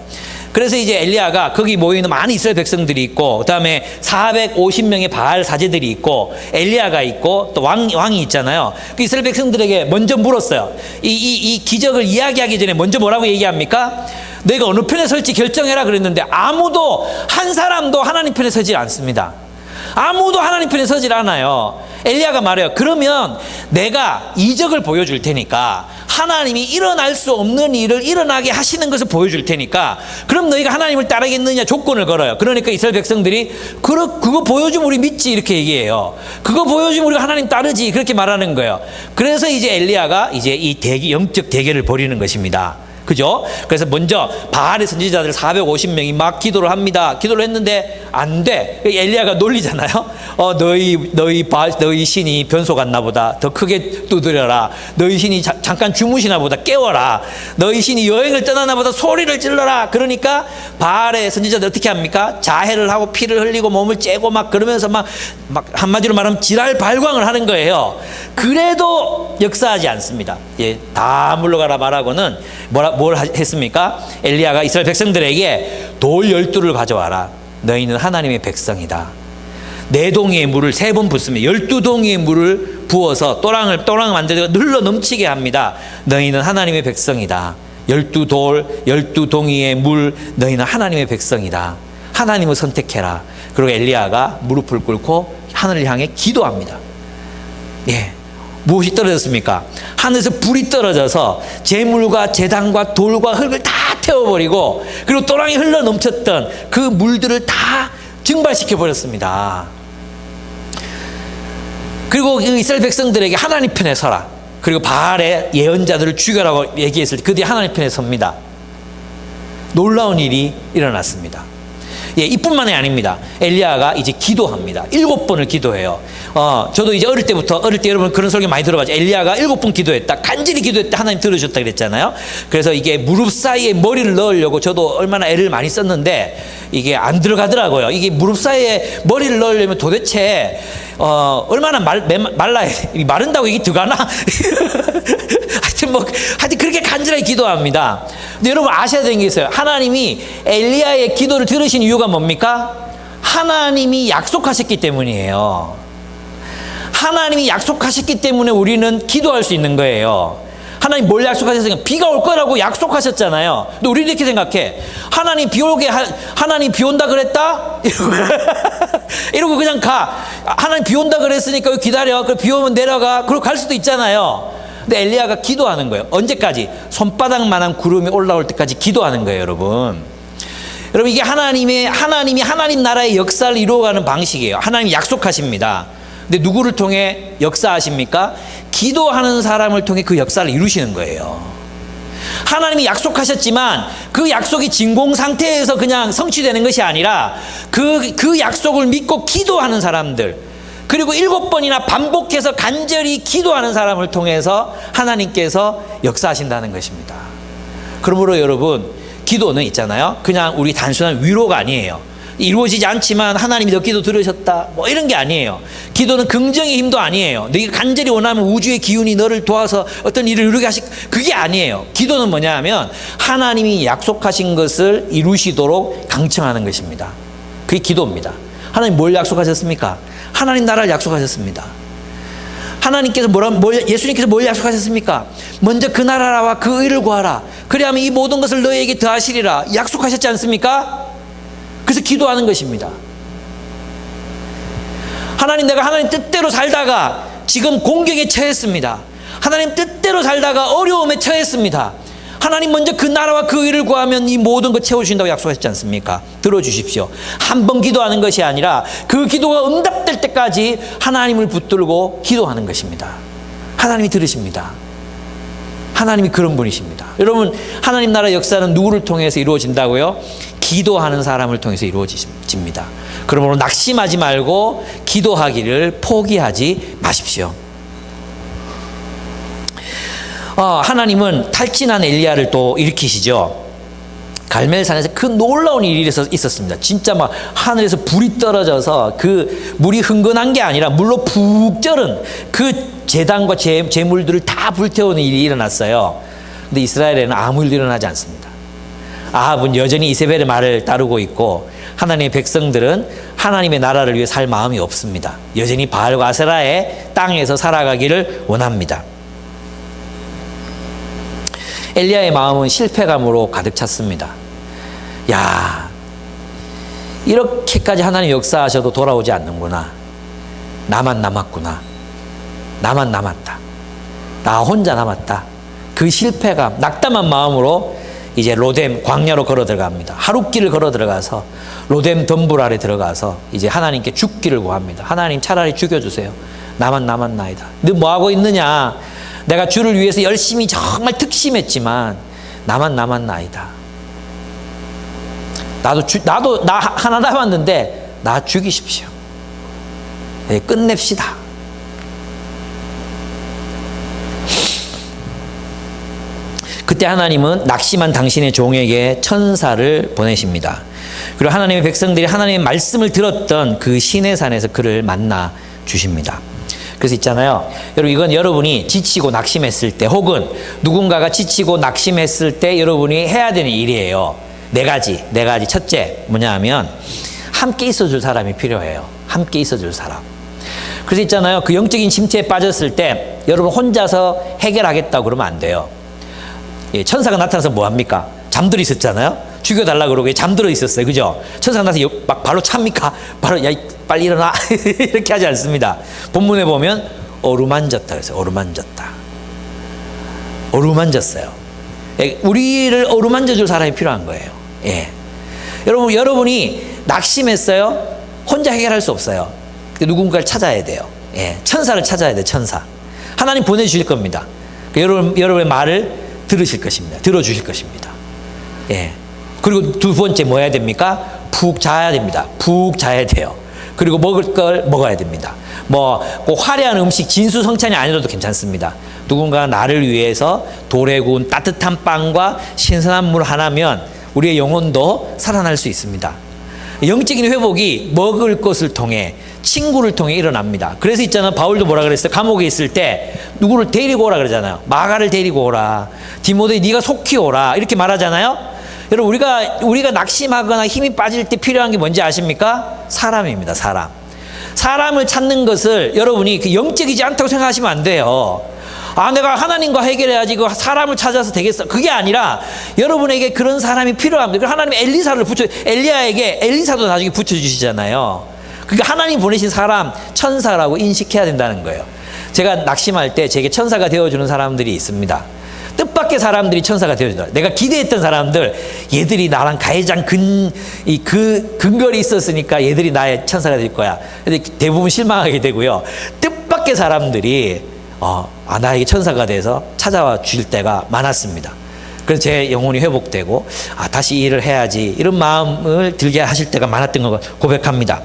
그래서 이제 엘리야가 거기 모이는 많은 이스라엘 백성들이 있고, 그 다음에 450명의 바알 사제들이 있고, 엘리야가 있고, 또 왕이 있잖아요. 그 이스라엘 백성들에게 먼저 물었어요. 이 기적을 이야기하기 전에 먼저 뭐라고 얘기합니까? 너희가 어느 편에 설지 결정해라 그랬는데, 아무도, 한 사람도 하나님 편에 서지 않습니다. 아무도 하나님 편에 서질 않아요. 엘리야가 말해요. 그러면 내가 이적을 보여줄 테니까, 하나님이 일어날 수 없는 일을 일어나게 하시는 것을 보여줄 테니까, 그럼 너희가 하나님을 따르겠느냐 조건을 걸어요. 그러니까 이스라엘 백성들이 그거 보여주면 우리 믿지, 이렇게 얘기해요. 그거 보여주면 우리가 하나님 따르지, 그렇게 말하는 거예요. 그래서 이제 엘리야가 이제 이 영적 대결을 벌이는 것입니다. 그죠? 그래서 먼저 바알의 선지자들 450명이 막 기도를 합니다. 기도를 했는데 안 돼. 엘리야가 놀리잖아요. 너희 신이 변소 같나 보다. 더 크게 두드려라. 너희 신이 잠깐 주무시나 보다. 깨워라. 너희 신이 여행을 떠나나 보다. 소리를 질러라. 그러니까 바알의 선지자들 어떻게 합니까? 자해를 하고 피를 흘리고 몸을 째고 막 그러면서 막 한마디로 말하면 지랄 발광을 하는 거예요. 그래도 역사하지 않습니다. 예, 다 물러가라 말하고는 뭘 했습니까? 엘리야가 이스라엘 백성들에게 돌 12를 가져와라. 너희는 하나님의 백성이다. 4동이의 물을 3번 붓습니다. 12동이의 물을 부어서 또랑을 만들고 늘러 넘치게 합니다. 너희는 하나님의 백성이다. 12돌, 12동이의 물, 너희는 하나님의 백성이다. 하나님을 선택해라. 그리고 엘리야가 무릎을 꿇고 하늘을 향해 기도합니다. 예. 무엇이 떨어졌습니까? 하늘에서 불이 떨어져서 재물과 제단과 돌과 흙을 다 태워버리고, 그리고 또랑이 흘러 넘쳤던 그 물들을 다 증발시켜 버렸습니다. 그리고 이스라엘 백성들에게 하나님 편에 서라. 그리고 바알의 예언자들을 죽여라고 얘기했을 때 그들이 하나님 편에 섭니다. 놀라운 일이 일어났습니다. 예, 이뿐만이 아닙니다. 엘리야가 이제 기도합니다. 7번을 기도해요. 저도 이제 어릴 때 여러분 그런 설교 많이 들어봤죠. 엘리야가 7번 기도했다. 간절히 기도했다. 하나님 들으셨다 그랬잖아요. 그래서 이게 무릎 사이에 머리를 넣으려고 저도 얼마나 애를 많이 썼는데 이게 안 들어가더라고요. 이게 무릎 사이에 머리를 넣으려면 도대체 얼마나 말라야 돼. 마른다고 이게 들어가나? 하여튼 그렇게 간절하게 기도합니다. 근데 여러분 아셔야 되는 게 있어요. 하나님이 엘리야의 기도를 들으신 이유가 뭡니까? 하나님이 약속하셨기 때문이에요. 하나님이 약속하셨기 때문에 우리는 기도할 수 있는 거예요. 하나님 뭘 약속하셨으니까 비가 올 거라고 약속하셨잖아요. 근데 우리는 이렇게 생각해. 하나님 하나님 비 온다 그랬다? 이러고 그냥 가. 하나님 비 온다 그랬으니까 기다려. 그럼 비 오면 내려가. 그러고 갈 수도 있잖아요. 근데 엘리야가 기도하는 거예요. 언제까지? 손바닥만한 구름이 올라올 때까지 기도하는 거예요, 여러분. 여러분 이게 하나님이 하나님 나라의 역사를 이루어가는 방식이에요. 하나님이 약속하십니다. 근데 누구를 통해 역사하십니까? 기도하는 사람을 통해 그 역사를 이루시는 거예요. 하나님이 약속하셨지만 그 약속이 진공 상태에서 그냥 성취되는 것이 아니라 그 약속을 믿고 기도하는 사람들, 그리고 7번이나 반복해서 간절히 기도하는 사람을 통해서 하나님께서 역사하신다는 것입니다. 그러므로 여러분 기도는 있잖아요. 그냥 우리 단순한 위로가 아니에요. 이루어지지 않지만 하나님이 너 기도 들으셨다 뭐 이런 게 아니에요. 기도는 긍정의 힘도 아니에요. 네가 간절히 원하면 우주의 기운이 너를 도와서 어떤 일을 이루게 그게 아니에요. 기도는 뭐냐 하면 하나님이 약속하신 것을 이루시도록 강청하는 것입니다. 그게 기도입니다. 하나님 뭘 약속하셨습니까? 하나님 나라를 약속하셨습니다. 하나님께서 예수님께서 뭘 약속하셨습니까? 먼저 그 나라와 그 의를 구하라. 그리하면 이 모든 것을 너희에게 더하시리라. 약속하셨지 않습니까? 그래서 기도하는 것입니다. 하나님, 내가 하나님 뜻대로 살다가 지금 공격에 처했습니다. 하나님 뜻대로 살다가 어려움에 처했습니다. 하나님 먼저 그 나라와 그 의를 구하면 이 모든 것 채워주신다고 약속하셨지 않습니까? 들어주십시오. 한 번 기도하는 것이 아니라 그 기도가 응답될 때까지 하나님을 붙들고 기도하는 것입니다. 하나님이 들으십니다. 하나님이 그런 분이십니다. 여러분, 하나님 나라 역사는 누구를 통해서 이루어진다고요? 기도하는 사람을 통해서 이루어집니다. 그러므로 낙심하지 말고 기도하기를 포기하지 마십시오. 하나님은 탈진한 엘리야를 또 일으키시죠. 갈멜산에서 그 놀라운 일이 있었습니다. 진짜 막 하늘에서 불이 떨어져서 그 물이 흥건한 게 아니라 물로 푹 쩔은 그 제단과 제물들을 다 불태우는 일이 일어났어요. 근데 이스라엘에는 아무 일도 일어나지 않습니다. 아합은 여전히 이세벨의 말을 따르고 있고 하나님의 백성들은 하나님의 나라를 위해 살 마음이 없습니다. 여전히 바알과 아세라의 땅에서 살아가기를 원합니다. 엘리야의 마음은 실패감으로 가득 찼습니다. 야, 이렇게까지 하나님 역사하셔도 돌아오지 않는구나. 나만 남았구나. 나만 남았다. 나 혼자 남았다. 그 실패감, 낙담한 마음으로 이제 로뎀 광야로 걸어 들어갑니다. 하룻길을 걸어 들어가서 로뎀 덤불 아래 들어가서 이제 하나님께 죽기를 구합니다. 하나님 차라리 죽여주세요. 나만 남았나이다. 너 뭐하고 있느냐? 내가 주를 위해서 열심히 정말 특심했지만 나만 남았나이다. 나도 나 하나 남았는데 나 죽이십시오. 네, 끝냅시다. 그때 하나님은 낙심한 당신의 종에게 천사를 보내십니다. 그리고 하나님의 백성들이 하나님의 말씀을 들었던 그 시내산에서 그를 만나 주십니다. 그래서 있잖아요. 여러분, 이건 여러분이 지치고 낙심했을 때 혹은 누군가가 지치고 낙심했을 때 여러분이 해야 되는 일이에요. 네 가지. 첫째 뭐냐 하면 함께 있어줄 사람이 필요해요. 함께 있어줄 사람. 그래서 있잖아요. 그 영적인 침체에 빠졌을 때 여러분 혼자서 해결하겠다고 그러면 안 돼요. 예, 천사가 나타나서 뭐 합니까? 잠들어 있었잖아요. 죽여달라고 그러고 잠들어 있었어요. 그죠? 천사가 나타나서 막 바로 찹니까? 바로 야 빨리 일어나 이렇게 하지 않습니다. 본문에 보면 어루만졌다 그래서 어루만졌어요. 예, 우리를 어루만져 줄 사람이 필요한 거예요. 예. 여러분이 낙심했어요? 혼자 해결할 수 없어요. 누군가를 찾아야 돼요. 예. 천사를 찾아야 돼요. 천사. 하나님 보내주실 겁니다. 여러분의 말을 들어주실 것입니다. 예. 그리고 두 번째 뭐 해야 됩니까? 푹 자야 됩니다. 푹 자야 돼요. 그리고 먹을 걸 먹어야 됩니다. 꼭 화려한 음식, 진수성찬이 아니라도 괜찮습니다. 누군가 나를 위해서 돌에 구운 따뜻한 빵과 신선한 물 하나면 우리의 영혼도 살아날 수 있습니다. 영적인 회복이 먹을 것을 통해, 친구를 통해 일어납니다. 그래서 있잖아, 바울도 뭐라 그랬어요? 감옥에 있을 때 누구를 데리고 오라 그러잖아요. 마가를 데리고 오라. 디모데 네가 속히 오라. 이렇게 말하잖아요. 여러분, 우리가 낙심하거나 힘이 빠질 때 필요한 게 뭔지 아십니까? 사람입니다. 사람을 찾는 것을 여러분이 그 영적이지 않다고 생각하시면 안 돼요. 내가 하나님과 해결해야지 그 사람을 찾아서 되겠어. 그게 아니라 여러분에게 그런 사람이 필요합니다. 하나님 엘리야에게 엘리사도 나중에 붙여주시잖아요. 그러니까 하나님 보내신 사람, 천사라고 인식해야 된다는 거예요. 제가 낙심할 때 제게 천사가 되어주는 사람들이 있습니다. 뜻밖의 사람들이 천사가 되어준다. 내가 기대했던 사람들, 얘들이 나랑 가해장 근거리 있었으니까 얘들이 나의 천사가 될 거야. 근데 대부분 실망하게 되고요. 뜻밖의 사람들이 나에게 천사가 돼서 찾아와 주실 때가 많았습니다. 그래서 제 영혼이 회복되고 다시 일을 해야지 이런 마음을 들게 하실 때가 많았던 걸 고백합니다.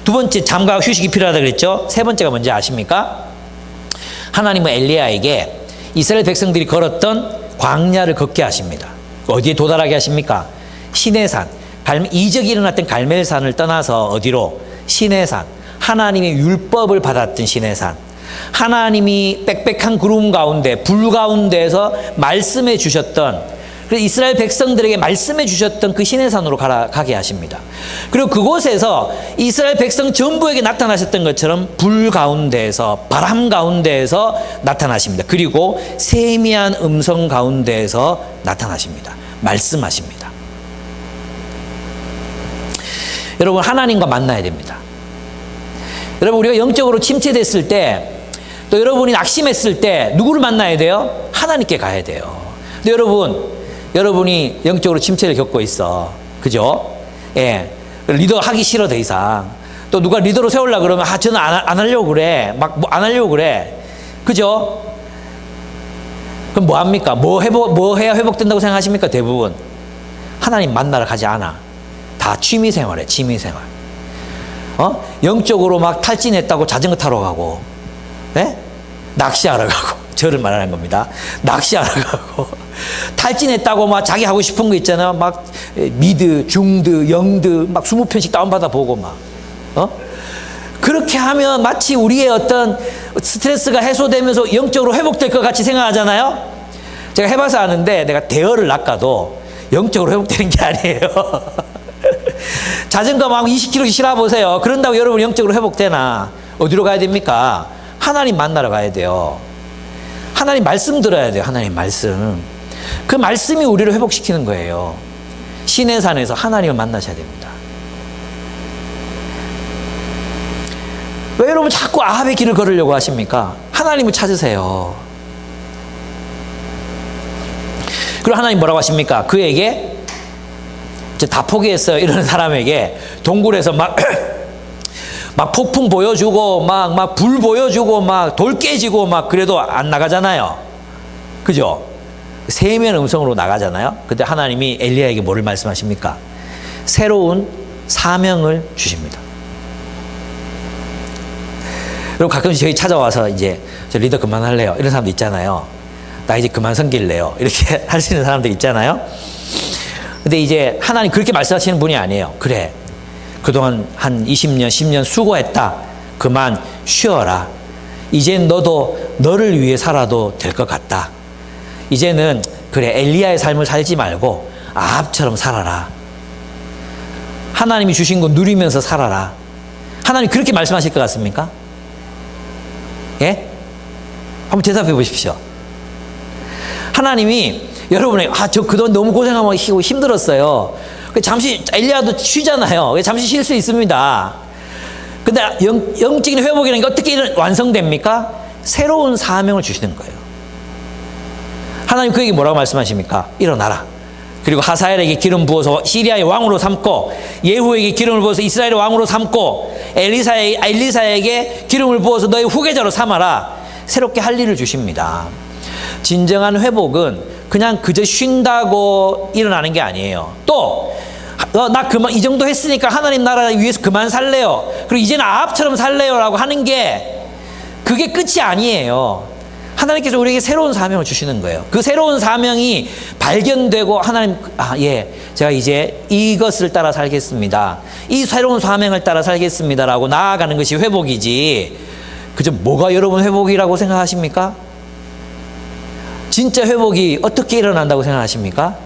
두 번째, 잠과 휴식이 필요하다 그랬죠. 세 번째가 뭔지 아십니까? 하나님은 엘리야에게 이스라엘 백성들이 걸었던 광야를 걷게 하십니다. 어디에 도달하게 하십니까? 시내산, 이적이 일어났던 갈멜산을 떠나서 어디로? 시내산, 하나님의 율법을 받았던 시내산, 하나님이 빽빽한 구름 가운데 불 가운데에서 말씀해 주셨던, 그래서 이스라엘 백성들에게 말씀해 주셨던 그 시내산으로 가게 하십니다. 그리고 그곳에서 이스라엘 백성 전부에게 나타나셨던 것처럼 불 가운데에서, 바람 가운데에서 나타나십니다. 그리고 세미한 음성 가운데에서 나타나십니다. 말씀하십니다. 여러분, 하나님과 만나야 됩니다. 여러분, 우리가 영적으로 침체됐을 때, 또 여러분이 낙심했을 때 누구를 만나야 돼요? 하나님께 가야 돼요. 근데 여러분이 영적으로 침체를 겪고 있어. 그죠? 예. 리더 하기 싫어, 더 이상. 또 누가 리더로 세우려고 그러면, 저는 안 하려고 그래. 안 하려고 그래. 그죠? 그럼 뭐 합니까? 뭐 해야 회복된다고 생각하십니까? 대부분 하나님 만나러 가지 않아. 다 취미생활에 취미생활. 영적으로 막 탈진했다고 자전거 타러 가고, 네? 낚시하러 가고, 저를 말하는 겁니다. 낚시하러 가고, 탈진했다고 막 자기 하고 싶은 거 있잖아요. 막 미드, 중드, 영드 막 20편씩 다운받아 보고 막, 그렇게 하면 마치 우리의 어떤 스트레스가 해소되면서 영적으로 회복될 것 같이 생각하잖아요. 제가 해봐서 아는데 내가 대여를 낚아도 영적으로 회복되는 게 아니에요. 자전거 막 20km씩 실어보세요. 그런다고 여러분 영적으로 회복되나? 어디로 가야 됩니까? 하나님 만나러 가야 돼요. 하나님 말씀 들어야 돼요. 하나님 말씀. 그 말씀이 우리를 회복시키는 거예요. 시내산에서 하나님을 만나셔야 됩니다. 왜 여러분 자꾸 아합의 길을 걸으려고 하십니까? 하나님을 찾으세요. 그리고 하나님 뭐라고 하십니까? 그에게 이제 다 포기했어요. 이런 사람에게 동굴에서 막 폭풍 보여주고 막 불 보여주고 막 돌 깨지고 막 그래도 안 나가잖아요. 그죠? 세면 음성으로 나가잖아요. 그때 하나님이 엘리야에게 뭐를 말씀하십니까? 새로운 사명을 주십니다. 그리고 가끔씩 저희 찾아와서 이제 저 리더 그만할래요. 이런 사람도 있잖아요. 나 이제 그만 섬길래요. 이렇게 할 수 있는 사람들 있잖아요. 근데 이제 하나님 그렇게 말씀하시는 분이 아니에요. 그래, 그동안 한 20년, 10년 수고했다. 그만 쉬어라. 이젠 너도 너를 위해 살아도 될 것 같다. 이제는 그래, 엘리야의 삶을 살지 말고 아합처럼 살아라. 하나님이 주신 거 누리면서 살아라. 하나님 그렇게 말씀하실 것 같습니까? 예? 한번 대답해 보십시오. 하나님이 여러분이 저 그동안 너무 고생하고 힘들었어요. 잠시 엘리야도 쉬잖아요. 잠시 쉴 수 있습니다. 근데 영적인 회복이라는 게 어떻게 완성됩니까? 새로운 사명을 주시는 거예요. 하나님 그에게 뭐라고 말씀하십니까? 일어나라. 그리고 하사엘에게 기름 부어서 시리아의 왕으로 삼고, 예후에게 기름을 부어서 이스라엘의 왕으로 삼고, 엘리사에게 기름을 부어서 너의 후계자로 삼아라. 새롭게 할 일을 주십니다. 진정한 회복은 그냥 그저 쉰다고 일어나는 게 아니에요. 또 나 그만 이 정도 했으니까 하나님 나라 위해서 그만 살래요. 그리고 이제는 아합처럼 살래요라고 하는 게 그게 끝이 아니에요. 하나님께서 우리에게 새로운 사명을 주시는 거예요. 그 새로운 사명이 발견되고 하나님, 제가 이제 이것을 따라 살겠습니다. 이 새로운 사명을 따라 살겠습니다라고 나아가는 것이 회복이지. 그저 뭐가 여러분 회복이라고 생각하십니까? 진짜 회복이 어떻게 일어난다고 생각하십니까?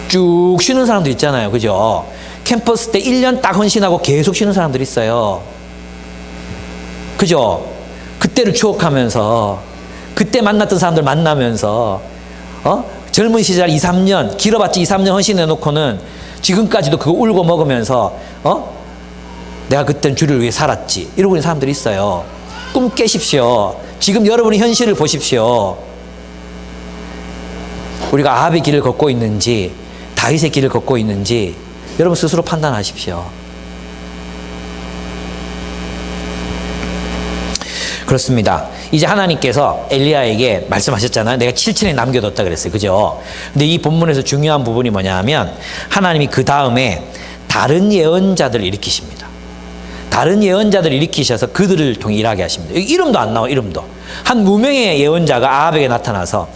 쭉 쉬는 사람들 있잖아요. 그죠? 캠퍼스 때 1년 딱 헌신하고 계속 쉬는 사람들 있어요. 그죠? 그때를 추억하면서, 그때 만났던 사람들 만나면서, 젊은 시절 2, 3년, 길어봤자 2, 3년 헌신해놓고는 지금까지도 그거 울고 먹으면서, 내가 그땐 주를 위해 살았지. 이러고 있는 사람들이 있어요. 꿈 깨십시오. 지금 여러분이 현실을 보십시오. 우리가 아합의 길을 걷고 있는지, 다윗의 길을 걷고 있는지, 여러분 스스로 판단하십시오. 그렇습니다. 이제 하나님께서 엘리야에게 말씀하셨잖아요. 내가 7천에 남겨뒀다 그랬어요. 그죠? 근데 이 본문에서 중요한 부분이 뭐냐 하면, 하나님이 그 다음에 다른 예언자들을 일으키십니다. 다른 예언자들을 일으키셔서 그들을 통해 일하게 하십니다. 이름도 안 나와, 이름도. 한 무명의 예언자가 아합에게 나타나서,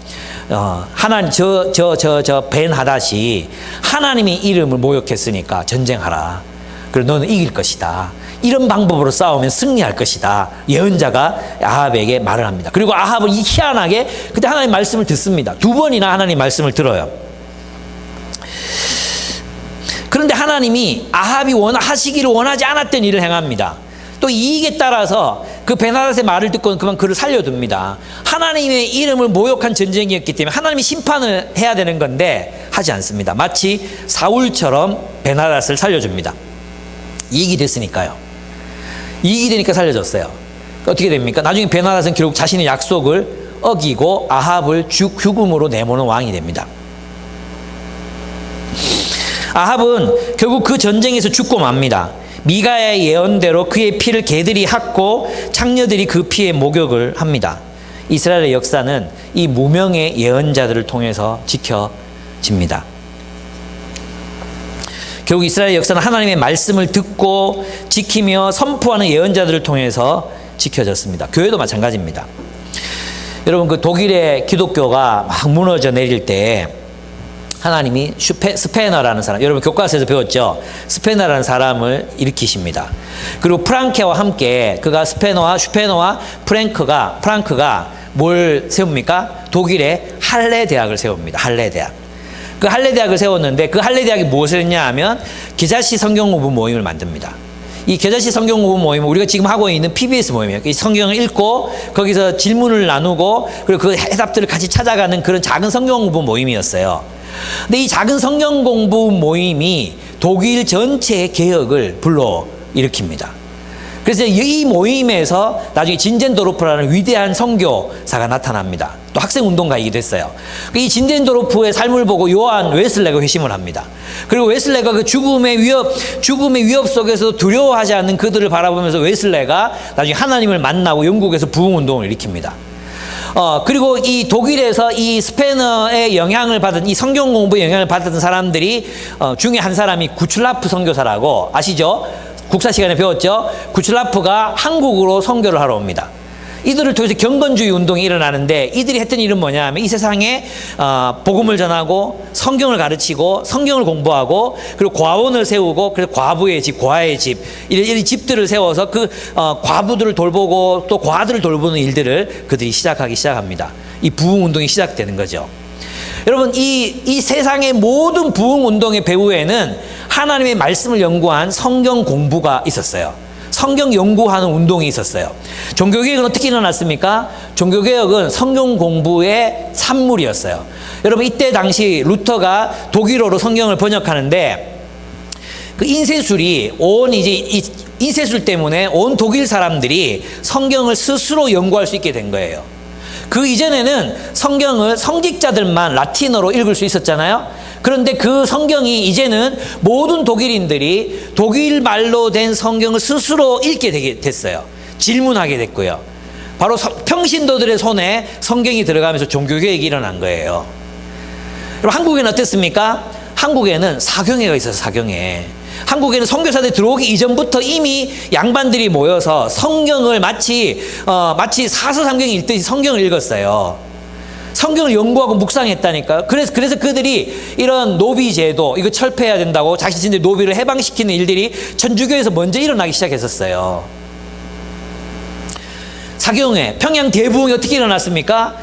벤 하닷이 하나님의 이름을 모욕했으니까 전쟁하라. 그리고 너는 이길 것이다. 이런 방법으로 싸우면 승리할 것이다. 예언자가 아합에게 말을 합니다. 그리고 아합은 희한하게 그때 하나님 말씀을 듣습니다. 2번이나 하나님 말씀을 들어요. 그런데 하나님이 아합이 하시기를 원하지 않았던 일을 행합니다. 또 이익에 따라서 그 벤하닷의 말을 듣고 그만 그를 살려둡니다. 하나님의 이름을 모욕한 전쟁이었기 때문에 하나님이 심판을 해야 되는 건데 하지 않습니다. 마치 사울처럼 벤하닷을 살려줍니다. 이익이 됐으니까요. 이익이 되니까 살려줬어요. 어떻게 됩니까? 나중에 벤하닷은 결국 자신의 약속을 어기고 아합을 죽음으로 내모는 왕이 됩니다. 아합은 결국 그 전쟁에서 죽고 맙니다. 미가의 예언대로 그의 피를 개들이 핥고 창녀들이 그 피에 목욕을 합니다. 이스라엘의 역사는 이 무명의 예언자들을 통해서 지켜집니다. 결국 이스라엘 역사는 하나님의 말씀을 듣고 지키며 선포하는 예언자들을 통해서 지켜졌습니다. 교회도 마찬가지입니다. 여러분, 그 독일의 기독교가 막 무너져 내릴 때 하나님이 스페너라는 사람, 여러분 교과서에서 배웠죠? 스페너라는 사람을 일으키십니다. 그리고 프랑케와 함께 그가 슈페너와 프랑크가 뭘 세웁니까? 독일의 할레 대학을 세웁니다. 할레 대학. 그 할레 대학을 세웠는데 그 할레 대학이 무엇을 했냐 하면 겨자씨 성경 공부 모임을 만듭니다. 이 겨자씨 성경 공부 모임은 우리가 지금 하고 있는 PBS 모임이에요. 이 성경을 읽고 거기서 질문을 나누고 그리고 그 해답들을 같이 찾아가는 그런 작은 성경 공부 모임이었어요. 근데 이 작은 성경 공부 모임이 독일 전체의 개혁을 불러일으킵니다. 그래서 이 모임에서 나중에 진젠도르프라는 위대한 선교사가 나타납니다. 또 학생운동가이기도 했어요. 이 진젠도르프의 삶을 보고 요한 웨슬레가 회심을 합니다. 그리고 웨슬레가 그 죽음의 위협 속에서 두려워하지 않는 그들을 바라보면서 웨슬레가 나중에 하나님을 만나고 영국에서 부흥운동을 일으킵니다. 그리고 이 독일에서 이 스페너의 영향을 받은, 이 성경 공부의 영향을 받은 사람들이 중에 한 사람이 구출라프 선교사라고 아시죠? 국사 시간에 배웠죠? 구출라프가 한국으로 선교를 하러 옵니다. 이들을 통해서 경건주의 운동이 일어나는데 이들이 했던 일은 뭐냐 하면 이 세상에 복음을 전하고 성경을 가르치고 성경을 공부하고 그리고 과원을 세우고 그래서 과부의 집, 과의 집 이런 집들을 세워서 그 과부들을 돌보고 또 과들을 돌보는 일들을 그들이 시작합니다. 이 부흥운동이 시작되는 거죠. 여러분, 이 세상의 모든 부흥운동의 배후에는 하나님의 말씀을 연구한 성경 공부가 있었어요. 성경 연구하는 운동이 있었어요. 종교개혁은 어떻게 일어났습니까? 종교개혁은 성경 공부의 산물이었어요. 여러분, 이때 당시 루터가 독일어로 성경을 번역하는데 그 인쇄술이 인쇄술 때문에 온 독일 사람들이 성경을 스스로 연구할 수 있게 된 거예요. 그 이전에는 성경을 성직자들만 라틴어로 읽을 수 있었잖아요. 그런데 그 성경이 이제는 모든 독일인들이 독일 말로 된 성경을 스스로 읽게 됐어요. 질문하게 됐고요. 바로 평신도들의 손에 성경이 들어가면서 종교개혁이 일어난 거예요. 그럼 한국에는 어땠습니까? 한국에는 사경회가 있어요. 사경회. 한국에는 선교사들이 들어오기 이전부터 이미 양반들이 모여서 성경을 마치 사서삼경이 읽듯이 성경을 읽었어요. 성경을 연구하고 묵상했다니까요. 그래서 그들이 이런 노비 제도 이거 철폐해야 된다고 자신들의 노비를 해방시키는 일들이 천주교에서 먼저 일어나기 시작했었어요. 사경회, 평양 대부흥이 어떻게 일어났습니까?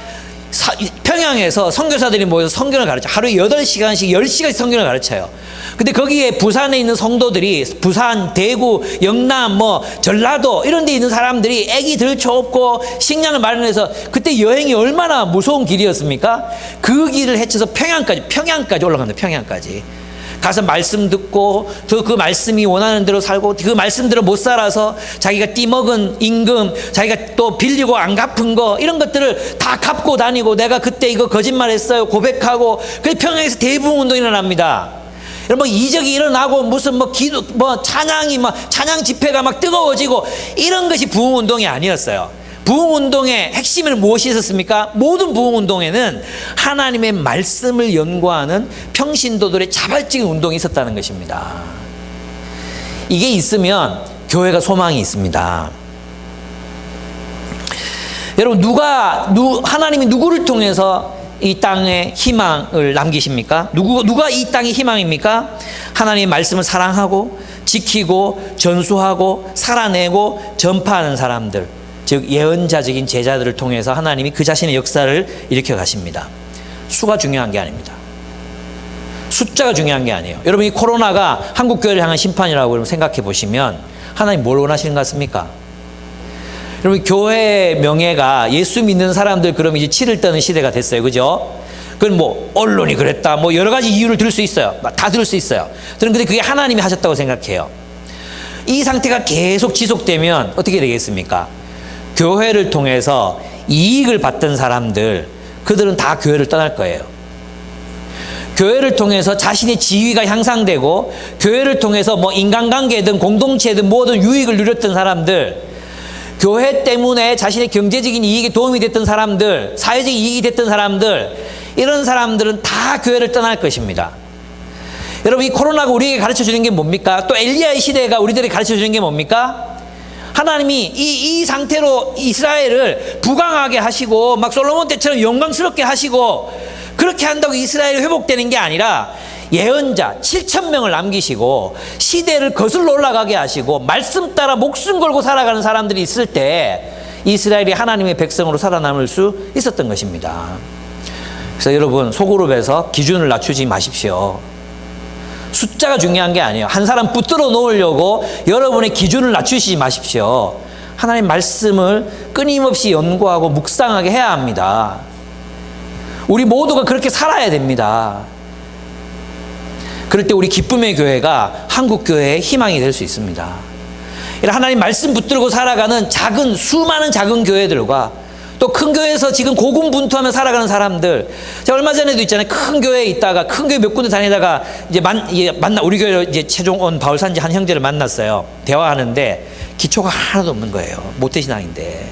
평양에서 선교사들이 모여서 성경을 가르쳐요. 하루에 8시간씩 10시간씩 성경을 가르쳐요. 근데 거기에 부산에 있는 성도들이 부산, 대구, 영남, 전라도 이런 데 있는 사람들이 애기 들쳐업고 식량을 마련해서 그때 여행이 얼마나 무서운 길이었습니까? 그 길을 헤쳐서 평양까지 올라갑니다. 평양까지. 가서 말씀 듣고 또 그 말씀이 원하는 대로 살고 그 말씀대로 못 살아서 자기가 띠먹은 임금, 자기가 또 빌리고 안 갚은 거 이런 것들을 다 갚고 다니고 내가 그때 이거 거짓말했어요 고백하고 그래서 평양에서 대부흥운동이 일어납니다. 여러분, 이적이 일어나고 무슨 기도 찬양 집회가 막 뜨거워지고 이런 것이 부흥운동이 아니었어요. 부흥운동의 핵심은 무엇이 있었습니까? 모든 부흥운동에는 하나님의 말씀을 연구하는 평신도들의 자발적인 운동이 있었다는 것입니다. 이게 있으면 교회가 소망이 있습니다. 여러분, 하나님이 누구를 통해서 이 땅에 희망을 남기십니까? 누가 이 땅의 희망입니까? 하나님의 말씀을 사랑하고 지키고 전수하고 살아내고 전파하는 사람들, 즉 예언자적인 제자들을 통해서 하나님이 그 자신의 역사를 일으켜 가십니다. 수가 중요한 게 아닙니다. 숫자가 중요한 게 아니에요. 여러분, 이 코로나가 한국 교회를 향한 심판이라고 여러분 생각해 보시면 하나님 뭘 원하시는 것 같습니까? 여러분, 교회의 명예가 예수 믿는 사람들 그럼 이제 치를 떠는 시대가 됐어요. 그죠? 그건 언론이 그랬다. 여러 가지 이유를 들 수 있어요. 다 들을 수 있어요. 저는 근데 그게 하나님이 하셨다고 생각해요. 이 상태가 계속 지속되면 어떻게 되겠습니까? 교회를 통해서 이익을 받던 사람들, 그들은 다 교회를 떠날 거예요. 교회를 통해서 자신의 지위가 향상되고 교회를 통해서 인간관계든 공동체든 모든 유익을 누렸던 사람들, 교회 때문에 자신의 경제적인 이익에 도움이 됐던 사람들, 사회적인 이익이 됐던 사람들, 이런 사람들은 다 교회를 떠날 것입니다. 여러분, 이 코로나가 우리에게 가르쳐 주는 게 뭡니까? 또 엘리야의 시대가 우리들에게 가르쳐 주는 게 뭡니까? 하나님이 이 상태로 이스라엘을 부강하게 하시고 막 솔로몬 때처럼 영광스럽게 하시고 그렇게 한다고 이스라엘이 회복되는 게 아니라 예언자 7,000명을 남기시고 시대를 거슬러 올라가게 하시고 말씀 따라 목숨 걸고 살아가는 사람들이 있을 때 이스라엘이 하나님의 백성으로 살아남을 수 있었던 것입니다. 그래서 여러분, 소그룹에서 기준을 낮추지 마십시오. 숫자가 중요한 게 아니에요. 한 사람 붙들어 놓으려고 여러분의 기준을 낮추시지 마십시오. 하나님의 말씀을 끊임없이 연구하고 묵상하게 해야 합니다. 우리 모두가 그렇게 살아야 됩니다. 그럴 때 우리 기쁨의 교회가 한국 교회의 희망이 될 수 있습니다. 이런 하나님 말씀 붙들고 살아가는 수많은 작은 교회들과 또 큰 교회에서 지금 고군분투하며 살아가는 사람들. 제가 얼마 전에도 있잖아요. 큰 교회에 있다가 큰 교회 몇 군데 다니다가 이제 우리 교회로 이제 최종 온 바울산지 한 형제를 만났어요. 대화하는데 기초가 하나도 없는 거예요. 모태신앙인데.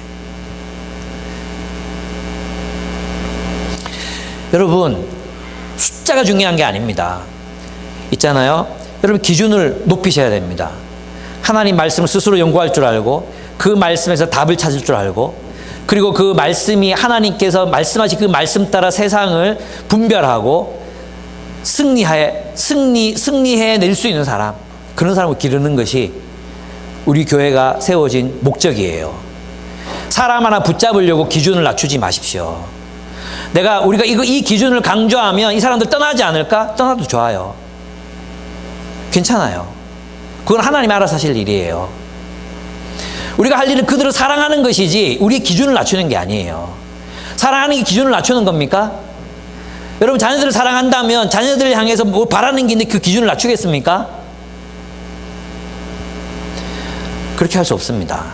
여러분, 숫자가 중요한 게 아닙니다. 있잖아요. 여러분, 기준을 높이셔야 됩니다. 하나님 말씀을 스스로 연구할 줄 알고 그 말씀에서 답을 찾을 줄 알고 그리고 그 말씀이 하나님께서 말씀하신 그 말씀 따라 세상을 분별하고 승리해낼 수 있는 사람, 그런 사람을 기르는 것이 우리 교회가 세워진 목적이에요. 사람 하나 붙잡으려고 기준을 낮추지 마십시오. 우리가 이 기준을 강조하면 이 사람들 떠나지 않을까? 떠나도 좋아요. 괜찮아요. 그건 하나님이 알아서 하실 일이에요. 우리가 할 일은 그들을 사랑하는 것이지 우리의 기준을 낮추는 게 아니에요. 사랑하는 게 기준을 낮추는 겁니까? 여러분, 자녀들을 사랑한다면 자녀들을 향해서 뭐 바라는 게 있는데 그 기준을 낮추겠습니까? 그렇게 할 수 없습니다.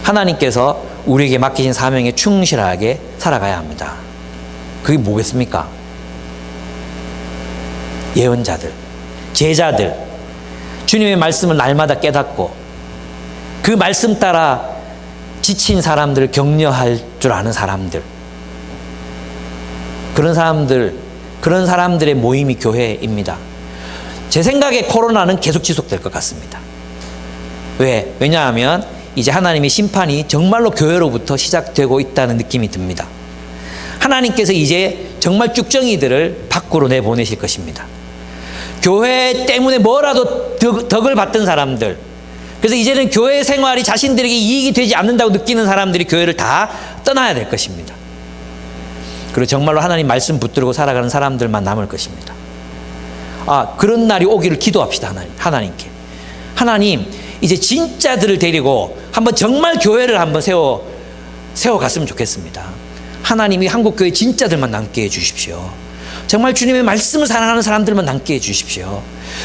하나님께서 우리에게 맡기신 사명에 충실하게 살아가야 합니다. 그게 뭐겠습니까? 예언자들, 제자들, 주님의 말씀을 날마다 깨닫고 그 말씀 따라 지친 사람들을 격려할 줄 아는 사람들, 그런 사람들의 모임이 교회입니다. 제 생각에 코로나는 계속 지속될 것 같습니다. 왜냐하면 이제 하나님의 심판이 정말로 교회로부터 시작되고 있다는 느낌이 듭니다. 하나님께서 이제 정말 쭉정이들을 밖으로 내보내실 것입니다. 교회 때문에 뭐라도 덕을 받던 사람들, 그래서 이제는 교회 생활이 자신들에게 이익이 되지 않는다고 느끼는 사람들이 교회를 다 떠나야 될 것입니다. 그리고 정말로 하나님 말씀 붙들고 살아가는 사람들만 남을 것입니다. 그런 날이 오기를 기도합시다. 하나님께. 하나님, 이제 진짜들을 데리고 한번 정말 교회를 한번 세워갔으면 좋겠습니다. 하나님이 한국교회 진짜들만 남게 해주십시오. 정말 주님의 말씀을 사랑하는 사람들만 남게 해주십시오.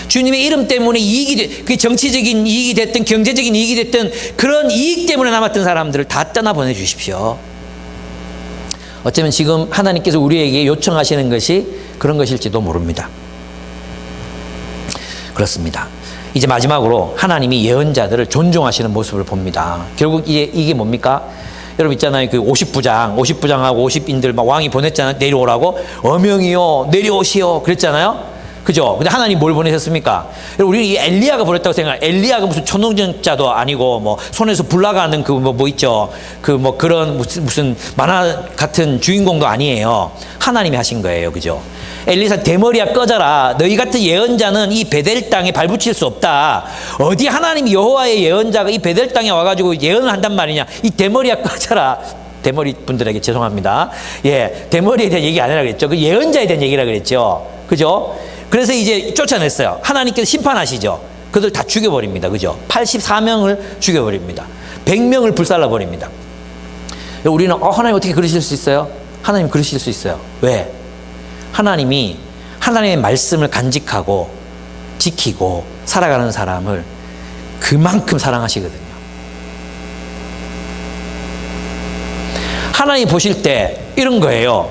주님의 이름 때문에 그게 정치적인 이익이 됐든 경제적인 이익이 됐든 그런 이익 때문에 남았던 사람들을 다 떠나보내 주십시오. 어쩌면 지금 하나님께서 우리에게 요청하시는 것이 그런 것일지도 모릅니다. 그렇습니다. 이제 마지막으로 하나님이 예언자들을 존중하시는 모습을 봅니다. 결국 이게 뭡니까? 여러분 있잖아요. 그 50부장하고 50인들 막 왕이 보냈잖아요. 내려오라고. 어명이요, 내려오시오. 그랬잖아요. 그죠? 근데 하나님 뭘 보내셨습니까? 우리는 이 엘리야가 보냈다고 생각해요. 엘리야가 무슨 초능력자도 아니고, 뭐, 손에서 불 나가는 뭐 있죠. 그런 무슨 만화 같은 주인공도 아니에요. 하나님이 하신 거예요. 그죠? 엘리사, 대머리야 꺼져라. 너희 같은 예언자는 이 베델 땅에 발붙일 수 없다. 어디 하나님 여호와의 예언자가 이 베델 땅에 와가지고 예언을 한단 말이냐. 이 대머리야 꺼져라. 대머리 분들에게 죄송합니다. 예, 대머리에 대한 얘기 아니라 그랬죠. 그 예언자에 대한 얘기라 그랬죠. 그죠? 그래서 이제 쫓아냈어요. 하나님께서 심판하시죠. 그들 다 죽여버립니다. 그죠? 84명을 죽여버립니다. 100명을 불살라버립니다. 우리는 하나님 어떻게 그러실 수 있어요? 하나님 그러실 수 있어요. 왜? 하나님이 하나님의 말씀을 간직하고 지키고 살아가는 사람을 그만큼 사랑하시거든요. 하나님 보실 때 이런 거예요.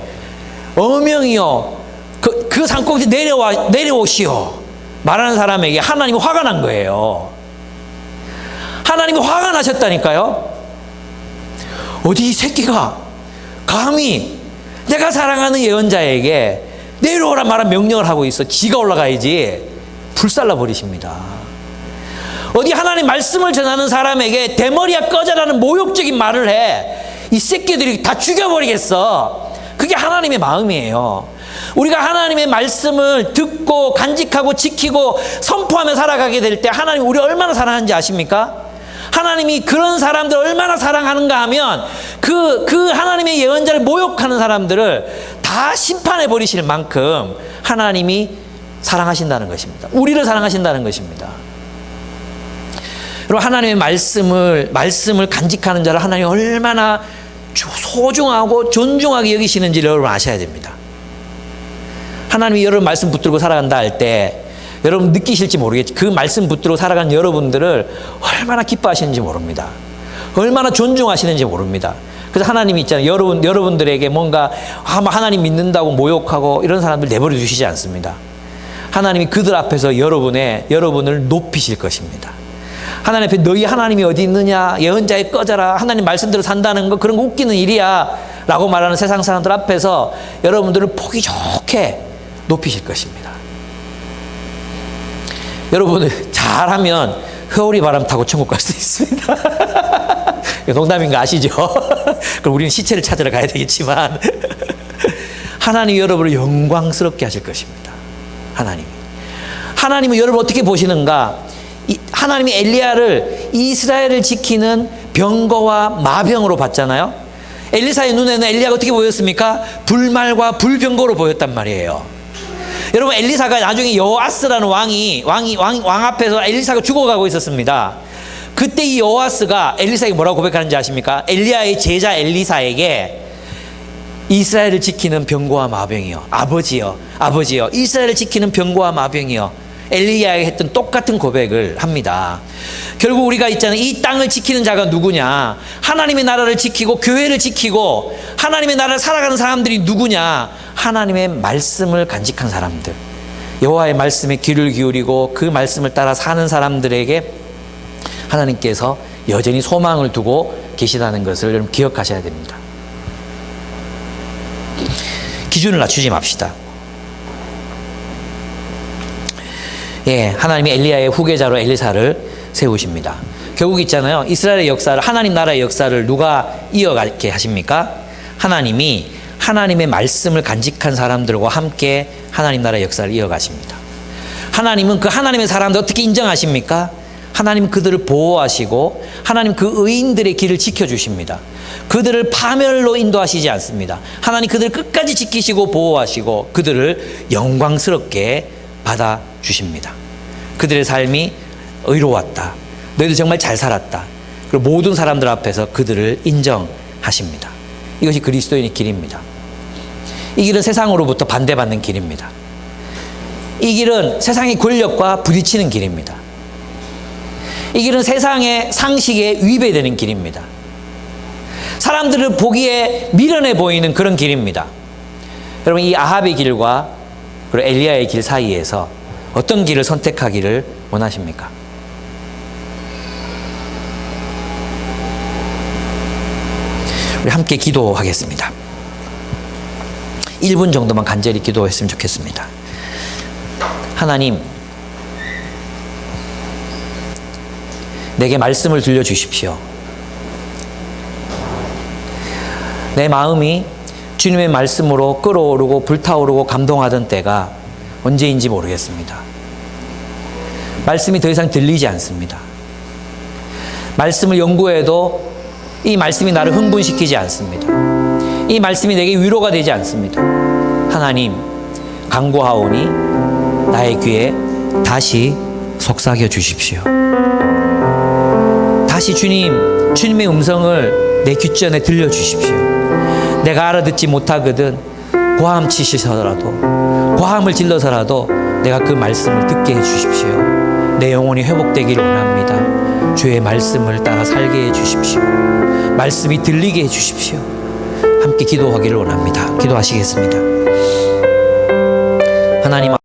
어명이요, 그 산꼭지 내려오시오. 말하는 사람에게 하나님이 화가 난 거예요. 하나님이 화가 나셨다니까요. 어디 이 새끼가 감히 내가 사랑하는 예언자에게 내려오라 말한 명령을 하고 있어. 지가 올라가야지. 불살라 버리십니다. 어디 하나님 말씀을 전하는 사람에게 대머리야 꺼져라는 모욕적인 말을 해. 이 새끼들이 다 죽여버리겠어. 그게 하나님의 마음이에요. 우리가 하나님의 말씀을 듣고 간직하고 지키고 선포하며 살아가게 될 때 하나님 우리 얼마나 사랑하는지 아십니까? 하나님이 그런 사람들 얼마나 사랑하는가 하면 그 하나님의 예언자를 모욕하는 사람들을 다 심판해 버리실 만큼 하나님이 사랑하신다는 것입니다. 우리를 사랑하신다는 것입니다. 여러분, 하나님의 말씀을 간직하는 자를 하나님이 얼마나 소중하고 존중하게 여기시는지를 여러분 아셔야 됩니다. 하나님이 여러분 말씀 붙들고 살아간다 할 때 여러분 느끼실지 모르겠지. 그 말씀 붙들고 살아가는 여러분들을 얼마나 기뻐하시는지 모릅니다. 얼마나 존중하시는지 모릅니다. 그래서 하나님이 있잖아요. 여러분들에게 뭔가 하나님 믿는다고 모욕하고 이런 사람들 내버려 두시지 않습니다. 하나님이 그들 앞에서 여러분을 높이실 것입니다. 하나님 앞에 너희 하나님이 어디 있느냐, 예언자에 꺼져라, 하나님 말씀대로 산다는 거 그런 거 웃기는 일이야 라고 말하는 세상 사람들 앞에서 여러분들을 보기 좋게 높이실 것입니다. 여러분 잘하면 회오리 바람 타고 천국 갈 수 있습니다. 농담인 거 아시죠? 그럼 우리는 시체를 찾으러 가야 되겠지만 하나님이 여러분을 영광스럽게 하실 것입니다. 하나님은 여러분 어떻게 보시는가? 하나님이 엘리야를 이스라엘을 지키는 병거와 마병으로 봤잖아요. 엘리사의 눈에는 엘리야가 어떻게 보였습니까? 불말과 불병거로 보였단 말이에요. 여러분, 엘리사가 나중에 여호아스라는 왕 앞에서 엘리사가 죽어가고 있었습니다. 그때 이 여호아스가 엘리사에게 뭐라고 고백하는지 아십니까? 엘리야의 제자 엘리사에게 이스라엘을 지키는 병거와 마병이요, 아버지요, 이스라엘을 지키는 병거와 마병이요, 엘리야에게 했던 똑같은 고백을 합니다. 결국 우리가 있잖아요. 이 땅을 지키는 자가 누구냐? 하나님의 나라를 지키고 교회를 지키고 하나님의 나라를 살아가는 사람들이 누구냐? 하나님의 말씀을 간직한 사람들, 여호와의 말씀에 귀를 기울이고 그 말씀을 따라 사는 사람들에게 하나님께서 여전히 소망을 두고 계시다는 것을 여러분 기억하셔야 됩니다. 기준을 낮추지 맙시다. 하나님이 엘리야의 후계자로 엘리사를 세우십니다. 결국 있잖아요. 이스라엘의 역사를, 하나님 나라의 역사를 누가 이어가게 하십니까? 하나님이 하나님의 말씀을 간직한 사람들과 함께 하나님 나라의 역사를 이어가십니다. 하나님은 그 하나님의 사람들 어떻게 인정하십니까? 하나님 그들을 보호하시고 하나님 그 의인들의 길을 지켜주십니다. 그들을 파멸로 인도하시지 않습니다. 하나님 그들을 끝까지 지키시고 보호하시고 그들을 영광스럽게 받아주십니다. 그들의 삶이 의로웠다. 너희들 정말 잘 살았다. 그리고 모든 사람들 앞에서 그들을 인정하십니다. 이것이 그리스도인의 길입니다. 이 길은 세상으로부터 반대받는 길입니다. 이 길은 세상의 권력과 부딪히는 길입니다. 이 길은 세상의 상식에 위배되는 길입니다. 사람들을 보기에 미련해 보이는 그런 길입니다. 여러분, 이 아합의 길과 그리고 엘리야의 길 사이에서 어떤 길을 선택하기를 원하십니까? 우리 함께 기도하겠습니다. 1분 정도만 간절히 기도했으면 좋겠습니다. 하나님, 내게 말씀을 들려주십시오. 내 마음이 주님의 말씀으로 끓어오르고 불타오르고 감동하던 때가 언제인지 모르겠습니다. 말씀이 더 이상 들리지 않습니다. 말씀을 연구해도 이 말씀이 나를 흥분시키지 않습니다. 이 말씀이 내게 위로가 되지 않습니다. 하나님, 간구하오니 나의 귀에 다시 속삭여 주십시오. 다시 주님의 음성을 내 귓전에 들려주십시오. 내가 알아듣지 못하거든 고함 치시서라도, 고함을 질러서라도 내가 그 말씀을 듣게 해주십시오. 내 영혼이 회복되기를 원합니다. 주의 말씀을 따라 살게 해주십시오. 말씀이 들리게 해주십시오. 함께 기도하기를 원합니다. 기도하시겠습니다. 하나님